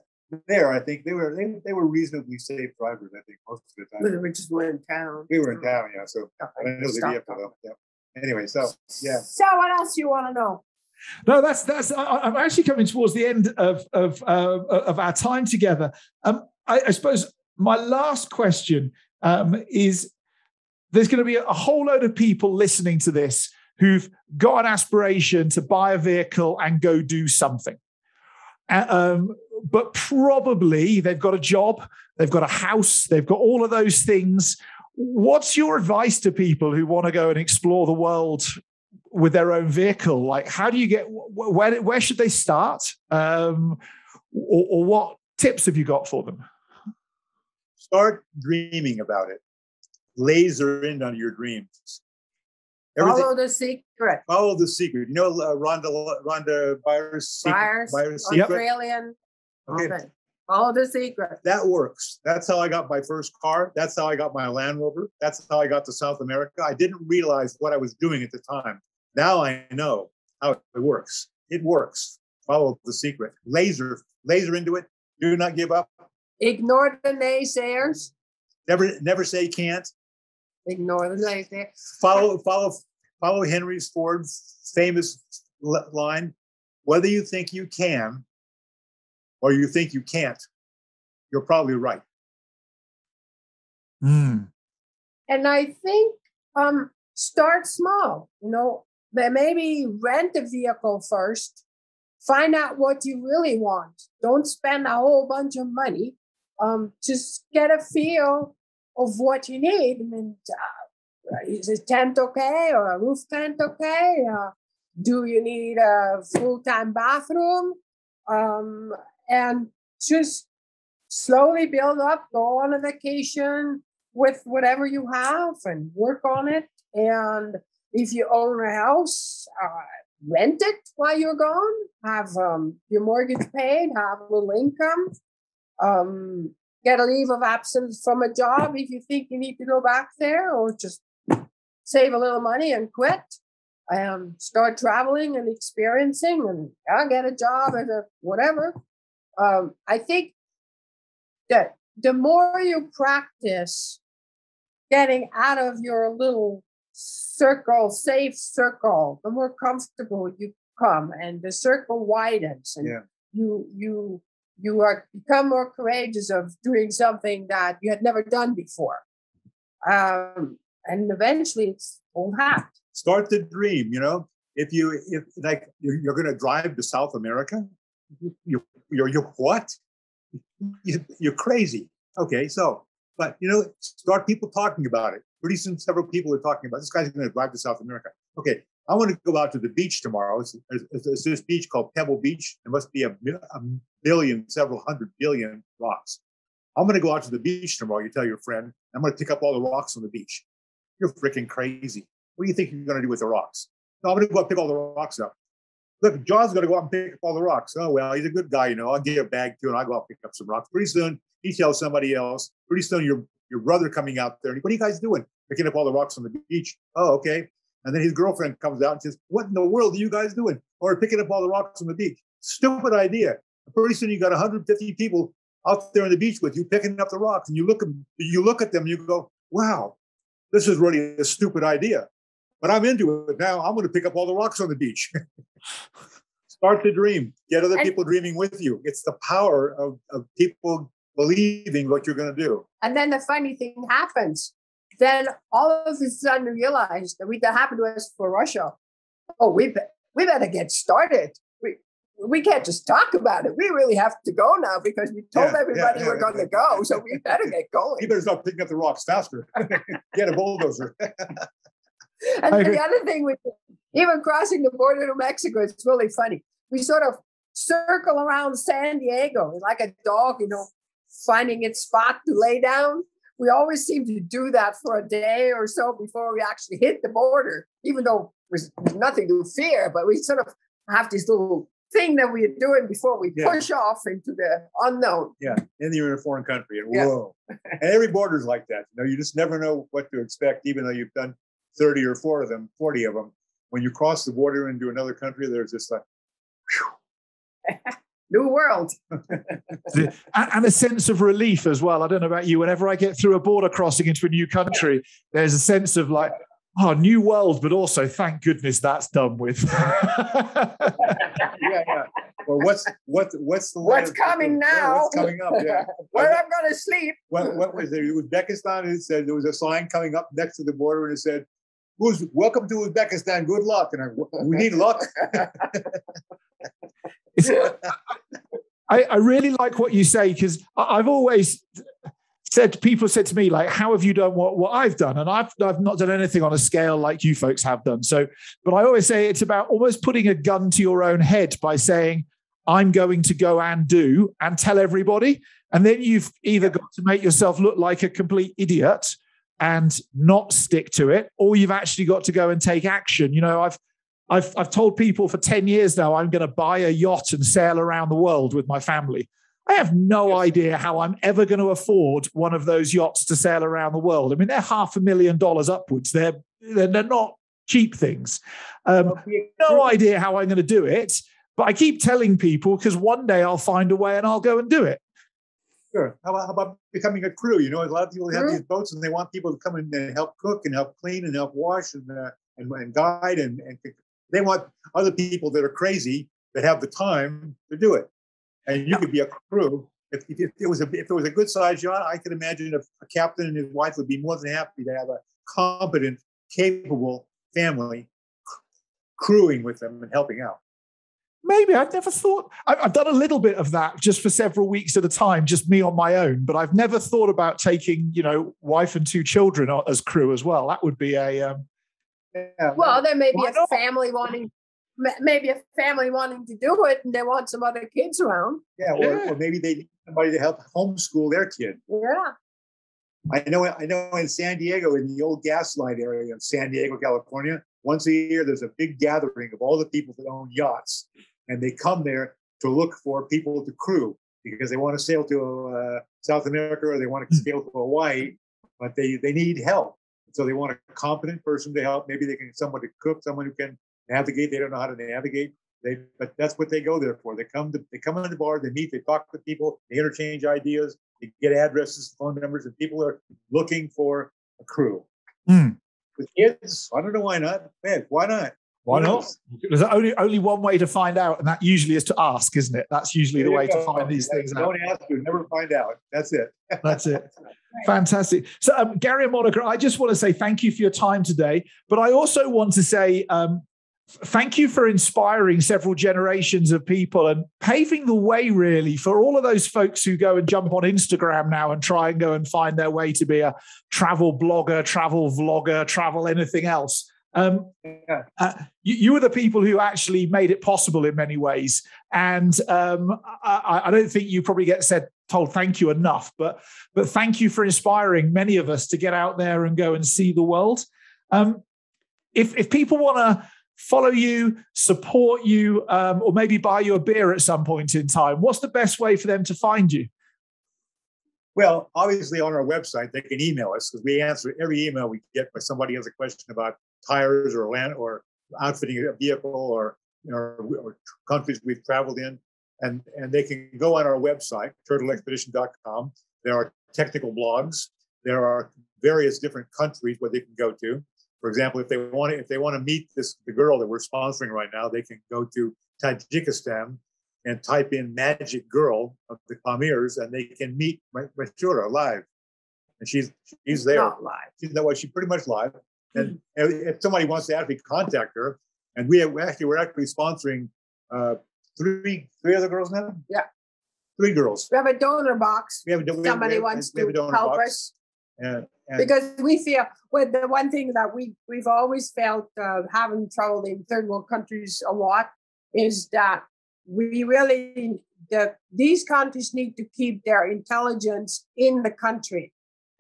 [SPEAKER 1] there, I think they were reasonably safe drivers. I think most of the time.
[SPEAKER 2] We just were in town.
[SPEAKER 1] We were in town, yeah. So I know the vehicle though. Yeah. Anyway, so yeah.
[SPEAKER 2] So what else do you want to know?
[SPEAKER 3] No, that's. I'm actually coming towards the end of our time together. I suppose my last question is: there's going to be a whole load of people listening to this who've got an aspiration to buy a vehicle and go do something. But probably they've got a job, they've got a house, they've got all of those things. What's your advice to people who want to go and explore the world with their own vehicle? Like, how do you get, where should they start? Or what tips have you got for them?
[SPEAKER 1] Start dreaming about it. Laser in on your dreams.
[SPEAKER 2] Follow the secret.
[SPEAKER 1] Follow the secret. You know, Rhonda Byers' secret.
[SPEAKER 2] Australian.
[SPEAKER 1] Okay.
[SPEAKER 2] Follow the secret.
[SPEAKER 1] That works. That's how I got my first car. That's how I got my Land Rover. That's how I got to South America. I didn't realize what I was doing at the time. Now I know how it works. It works. Follow the secret. Laser into it. Do not give up.
[SPEAKER 2] Ignore the naysayers.
[SPEAKER 1] Never say can't.
[SPEAKER 2] Ignore the naysayers.
[SPEAKER 1] Follow Henry Ford's famous line: whether you think you can or you think you can't, you're probably right.
[SPEAKER 3] Mm.
[SPEAKER 2] And I think start small. You know, maybe rent a vehicle first. Find out what you really want. Don't spend a whole bunch of money. Just get a feel of what you need. I mean, is a tent okay or a roof tent okay? Do you need a full-time bathroom? And just slowly build up, go on a vacation with whatever you have and work on it. And if you own a house, rent it while you're gone. Have your mortgage paid, have a little income. Get a leave of absence from a job if you think you need to go back there, or just save a little money and quit. Start traveling and experiencing, and get a job as a whatever. I think that the more you practice getting out of your little circle, safe circle, the more comfortable you become, and the circle widens, and you become more courageous of doing something that you had never done before. And eventually it's all hat.
[SPEAKER 1] Start the dream, you know. If you're going to drive to South America, you're what? You're crazy. Okay, so, but you know, start people talking about it. Pretty soon, several people are talking about this guy's going to drive to South America. Okay, I want to go out to the beach tomorrow. It's this beach called Pebble Beach. There must be a billion, several hundred billion rocks. I'm going to go out to the beach tomorrow. You tell your friend, I'm going to pick up all the rocks on the beach. You're freaking crazy. What do you think you're going to do with the rocks? No, I'm going to go out and pick all the rocks up. Look, John's going to go out and pick up all the rocks. Oh, well, he's a good guy, you know. I'll give a bag to him. I'll go out and pick up some rocks. Pretty soon, he tells somebody else. Pretty soon, your brother coming out there. What are you guys doing? Picking up all the rocks on the beach. Oh, okay. And then his girlfriend comes out and says, what in the world are you guys doing? Or picking up all the rocks on the beach. Stupid idea. Pretty soon, you got 150 people out there on the beach with you picking up the rocks. And you look at them and you go, wow, this is really a stupid idea. But I'm into it now. I'm going to pick up all the rocks on the beach. Start to dream. Get other people dreaming with you. It's the power of people believing what you're going to do.
[SPEAKER 2] And then the funny thing happens. Then all of a sudden realize that happened to us for Russia. Oh, we better get started. We can't just talk about it. We really have to go now because we told everybody we're going to go. So we better get going.
[SPEAKER 1] You better start picking up the rocks faster. Get a bulldozer.
[SPEAKER 2] And the other thing, even crossing the border to Mexico, it's really funny. We sort of circle around San Diego like a dog, you know, finding its spot to lay down. We always seem to do that for a day or so before we actually hit the border, even though there's nothing to fear. But we sort of have these little thing that we're doing before we push off into the unknown.
[SPEAKER 1] Yeah, and you're in a foreign country, and whoa. And every border's like that. You just never know what to expect, even though you've done 30 or 40 of them. When you cross the border into another country, there's just like, whew.
[SPEAKER 2] New world.
[SPEAKER 3] And a sense of relief as well. I don't know about you. Whenever I get through a border crossing into a new country, there's a sense of like, oh, new world, but also thank goodness that's done with.
[SPEAKER 1] Yeah. Well, what's
[SPEAKER 2] coming now?
[SPEAKER 1] What's coming up? Yeah.
[SPEAKER 2] Where I'm going to sleep.
[SPEAKER 1] What was there? Uzbekistan. It said there was a sign coming up next to the border, and it said, "Welcome to Uzbekistan. Good luck." And we need luck.
[SPEAKER 3] I really like what you say, because I've always people said to me, like, how have you done what I've done? And I've not done anything on a scale like you folks have done. So, but I always say it's about almost putting a gun to your own head by saying, I'm going to go and do and tell everybody. And then you've either got to make yourself look like a complete idiot and not stick to it, or you've actually got to go and take action. I've told people for 10 years now, I'm going to buy a yacht and sail around the world with my family. I have no idea how I'm ever going to afford one of those yachts to sail around the world. I mean, they're $500,000 upwards. They're not cheap things. No idea how I'm going to do it, but I keep telling people because one day I'll find a way and I'll go and do it.
[SPEAKER 1] Sure. How about becoming a crew? A lot of people have these boats and they want people to come in and help cook and help clean and help wash and guide and they want other people that are crazy that have the time to do it. And you could be a crew. If it was a good sized yacht, I could imagine if a captain and his wife would be more than happy to have a competent, capable family crewing with them and helping out.
[SPEAKER 3] Maybe I've never thought. I've done a little bit of that just for several weeks at a time, just me on my own. But I've never thought about taking, wife and 2 children as crew as well. That would be a.
[SPEAKER 2] Well, there may be a family wanting. Maybe a family wanting to do it and they want some other kids around.
[SPEAKER 1] Yeah, or maybe they need somebody to help homeschool their kid.
[SPEAKER 2] Yeah.
[SPEAKER 1] I know in San Diego, in the old Gaslight area of San Diego, California, once a year there's a big gathering of all the people that own yachts. And they come there to look for people to crew because they want to sail to South America or they want to sail to Hawaii, but they need help. So they want a competent person to help. Maybe they can someone to cook, someone who can navigate. They don't know how to navigate. But that's what they go there for. They come on the bar, they meet, they talk to people, they interchange ideas, they get addresses, phone numbers, and people are looking for a crew. With kids, I don't know why not. Man, why not?
[SPEAKER 3] Why not? There's only one way to find out, and that usually is to ask, isn't it? That's usually the way to find these things out.
[SPEAKER 1] Don't ask, you never find out. That's it.
[SPEAKER 3] That's it. Fantastic. So, Gary and Monika, I just want to say thank you for your time today, but I also want to say thank you for inspiring several generations of people and paving the way, really, for all of those folks who go and jump on Instagram now and try and go and find their way to be a travel blogger, travel vlogger, travel anything else. You were the people who actually made it possible in many ways. And I don't think you probably get told thank you enough, but thank you for inspiring many of us to get out there and go and see the world. If people want to follow you, support you, or maybe buy you a beer at some point in time, what's the best way for them to find you?
[SPEAKER 1] Well, obviously on our website, they can email us because we answer every email we get where somebody has a question about tires or land or outfitting a vehicle or countries we've traveled in. And they can go on our website, turtleexpedition.com. There are technical blogs. There are various different countries where they can go to. For example, if they want to meet the girl that we're sponsoring right now, they can go to Tajikistan and type in "Magic Girl" of the Pamirs, and they can meet Mashura live. And she's there.
[SPEAKER 2] Not live.
[SPEAKER 1] She's pretty much live. And if somebody wants to actually contact her, and we're actually sponsoring 3 other girls now.
[SPEAKER 2] Yeah,
[SPEAKER 1] 3 girls.
[SPEAKER 2] We have a donor box. Somebody wants to help us.
[SPEAKER 1] And
[SPEAKER 2] because we feel, well, the one thing that we've always felt, having traveled in third world countries a lot, is that these countries need to keep their intelligence in the country.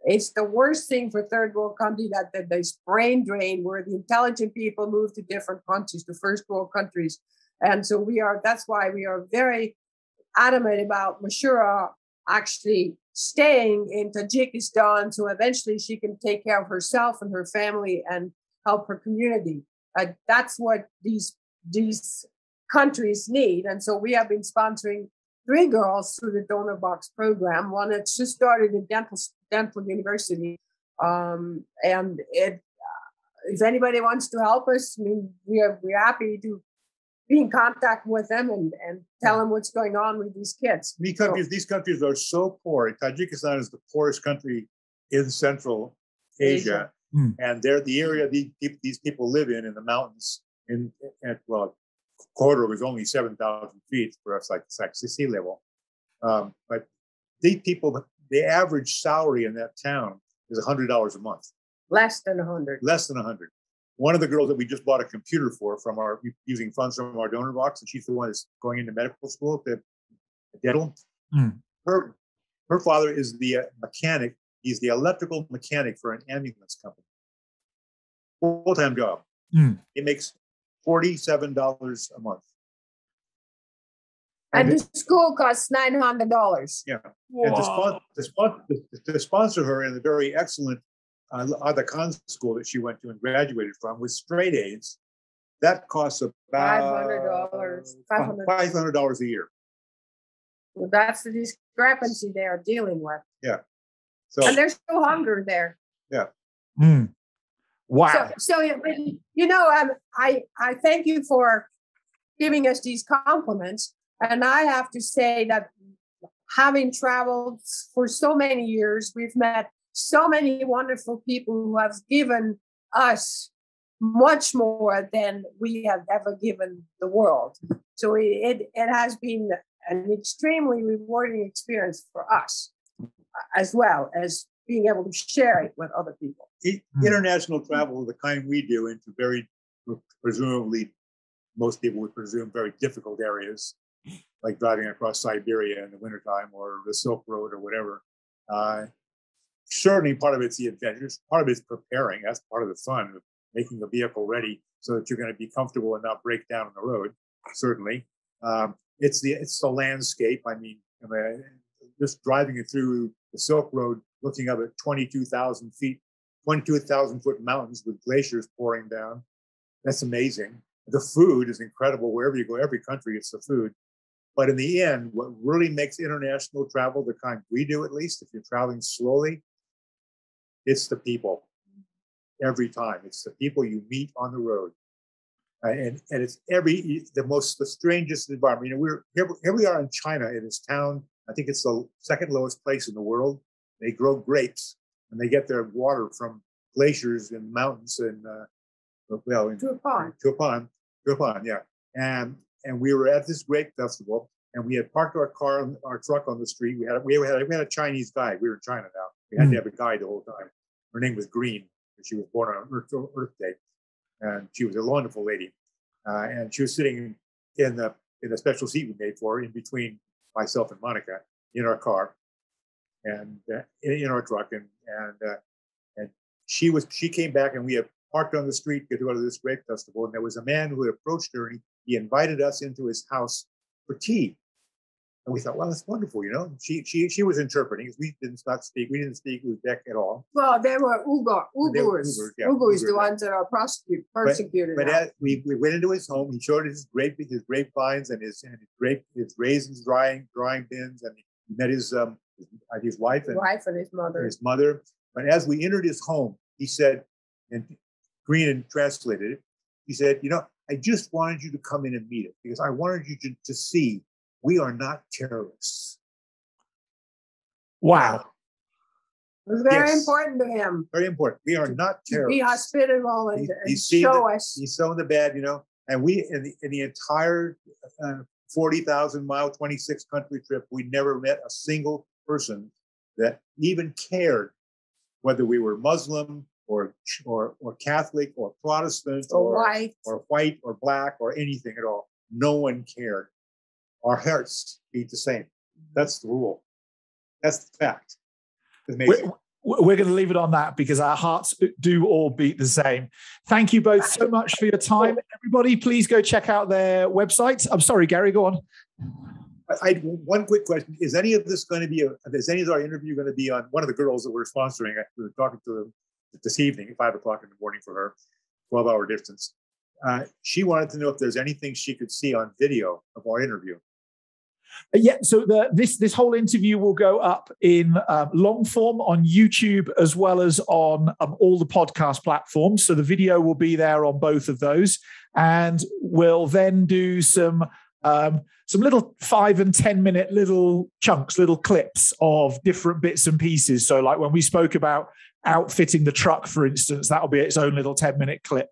[SPEAKER 2] It's the worst thing for third world country that there's brain drain where the intelligent people move to different countries, to first world countries. And so that's why we are very adamant about Mashura actually staying in Tajikistan, so eventually she can take care of herself and her family and help her community. That's what these countries need. And so we have been sponsoring 3 girls through the Donor Box program. One that's just started at Dental University. And if anybody wants to help us, I mean, we're happy to be in contact with them and tell them what's going on with these kids.
[SPEAKER 1] These countries are so poor. Tajikistan is the poorest country in Central Asia. And they're the area these people live in the mountains. Corridor was only 7,000 feet for us, like sea level. But these people, the average salary in that town is $100 a month.
[SPEAKER 2] Less than 100.
[SPEAKER 1] Less than 100. One of the girls that we just bought a computer for using funds from our donor box, and she's the one that's going into medical school at dental. Her father is the mechanic. He's the electrical mechanic for an ambulance company. Full-time job. He makes $47 a month.
[SPEAKER 2] And the school costs $900.
[SPEAKER 1] Yeah. Wow. And to sponsor her in the very excellent Aga Khan school that she went to and graduated from with straight A's, that costs about $500 a year.
[SPEAKER 2] Well, that's the discrepancy they are dealing with.
[SPEAKER 1] Yeah.
[SPEAKER 2] And there's still hunger there.
[SPEAKER 1] Yeah.
[SPEAKER 3] Wow.
[SPEAKER 2] So I thank you for giving us these compliments. And I have to say that having traveled for so many years, we've met so many wonderful people who have given us much more than we have ever given the world. So it has been an extremely rewarding experience for us, as well as being able to share it with other people.
[SPEAKER 1] International travel of the kind we do into very, presumably, most people would presume, very difficult areas, like driving across Siberia in the wintertime or the Silk Road or whatever. Certainly part of it's the adventures, part of it's preparing. That's part of the fun of making the vehicle ready so that you're going to be comfortable and not break down on the road. Certainly. It's the landscape. I mean, just driving it through the Silk Road, looking up at 22,000 foot mountains with glaciers pouring down. That's amazing. The food is incredible. Wherever you go, every country, it's the food. But in the end, what really makes international travel the kind we do, at least, if you're traveling slowly, it's the people. Every time. It's the people you meet on the road. And it's the strangest environment. You know, here we are in China, in this town. I think it's the second lowest place in the world. They grow grapes, and they get their water from glaciers and mountains to a pond, yeah. And we were at this grape festival, and we had parked our truck on the street. We had a Chinese guide. We were in China now. We had to have a guide the whole time. Her name was Green. She was born on Earth Day, and she was a wonderful lady. And she was sitting in the special seat we made for her, in between myself and Monika, in our car, and in our truck. And she came back, and we had parked on the street to go to this grape festival. And there was a man who had approached her, and he invited us into his house for tea. And we thought, well, that's wonderful, you know. She was interpreting. We didn't speak Uzbek at all.
[SPEAKER 2] Well, they were Uyghurs. Uyghurs, the ones that are persecuted.
[SPEAKER 1] But we went into his home. He showed us his grapevines and his raisins drying bins, and he met his wife and his mother. But as we entered his home, he said, and Green translated it, he said, you know, I just wanted you to come in and meet it because I wanted you to see we are not terrorists.
[SPEAKER 3] Wow.
[SPEAKER 2] It was very important to him.
[SPEAKER 1] Very important. We are not terrorists.
[SPEAKER 2] Be hospitable and show us.
[SPEAKER 1] He's so in the bad, you know. And we, in the entire 40,000-mile, 26-country trip, we never met a single person that even cared whether we were Muslim or Catholic or Protestant or white or black or anything at all. No one cared. Our hearts beat the same. That's the rule. That's the fact.
[SPEAKER 3] we're going to leave it on that because our hearts do all beat the same. Thank you both so much for your time. Everybody, please go check out their website. I'm sorry, Gary, go on.
[SPEAKER 1] I one quick question. Is any of this going to be, is any of our interview going to be on one of the girls that we're sponsoring? We were talking to them this evening at 5 o'clock in the morning for her, 12-hour distance. She wanted to know if there's anything she could see on video of our interview.
[SPEAKER 3] Yeah, so this whole interview will go up in long form on YouTube as well as on all the podcast platforms. So the video will be there on both of those, and we'll then do some little 5 and 10 minute little chunks, little clips of different bits and pieces. So like when we spoke about outfitting the truck, for instance, that'll be its own little 10-minute clip.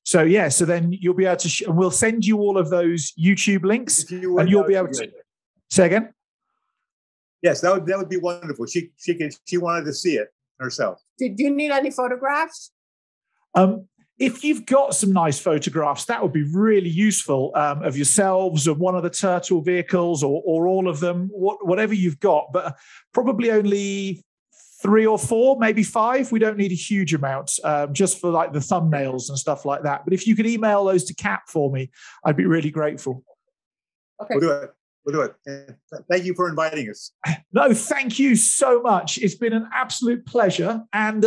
[SPEAKER 3] So yeah, so then you'll be able to, and we'll send you all of those YouTube links, and you'll be able to. Say again?
[SPEAKER 1] Yes, that would be wonderful. She wanted to see it herself.
[SPEAKER 2] Do you need any photographs?
[SPEAKER 3] If you've got some nice photographs, that would be really useful of yourselves, of one of the turtle vehicles, or all of them, whatever you've got. But probably only 3 or 4, maybe 5. We don't need a huge amount, just for like the thumbnails and stuff like that. But if you could email those to Kat for me, I'd be really grateful.
[SPEAKER 1] Okay. We'll do it. We'll do it. Thank you for inviting us.
[SPEAKER 3] No, thank you so much. It's been an absolute pleasure. And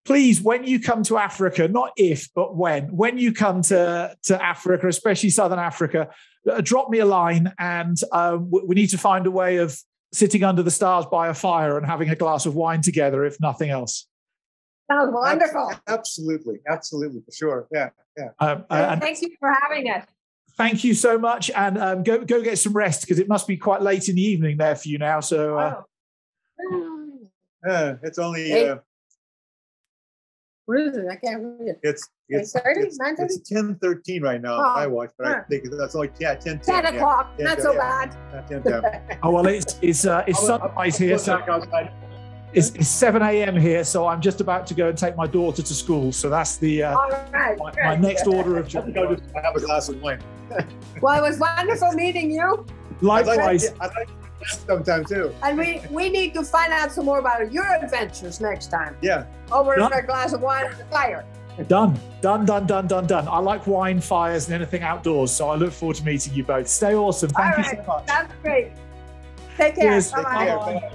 [SPEAKER 3] please, when you come to Africa, not if, but when you come to Africa, especially Southern Africa, drop me a line, and we need to find a way of sitting under the stars by a fire and having a glass of wine together, if nothing else.
[SPEAKER 2] Sounds wonderful.
[SPEAKER 1] Absolutely, for sure. Yeah.
[SPEAKER 2] Thank you for having us.
[SPEAKER 3] Thank you so much, and go get some rest because it must be quite late in the evening there for you now. So
[SPEAKER 1] it's only
[SPEAKER 2] what is it? I can't read it.
[SPEAKER 1] It's 10:13 right now. I watch, but I think that's only 10
[SPEAKER 2] o'clock. Not so bad.
[SPEAKER 1] 10.
[SPEAKER 3] Oh well, it's sunrise here, so it's 7 a.m. here. So I'm just about to go and take my daughter to school. So that's the my next order of job.
[SPEAKER 1] I have a glass of wine.
[SPEAKER 2] Well, it was wonderful meeting you.
[SPEAKER 3] Likewise.
[SPEAKER 1] I'd like to sometime too.
[SPEAKER 2] And we need to find out some more about your adventures next time.
[SPEAKER 1] Yeah.
[SPEAKER 2] Over a glass of wine and a fire.
[SPEAKER 3] Done. I like wine, fires, and anything outdoors. So I look forward to meeting you both. Stay awesome. Thank you so much.
[SPEAKER 2] That's great. Take care.
[SPEAKER 3] Cheers.
[SPEAKER 2] Bye-bye.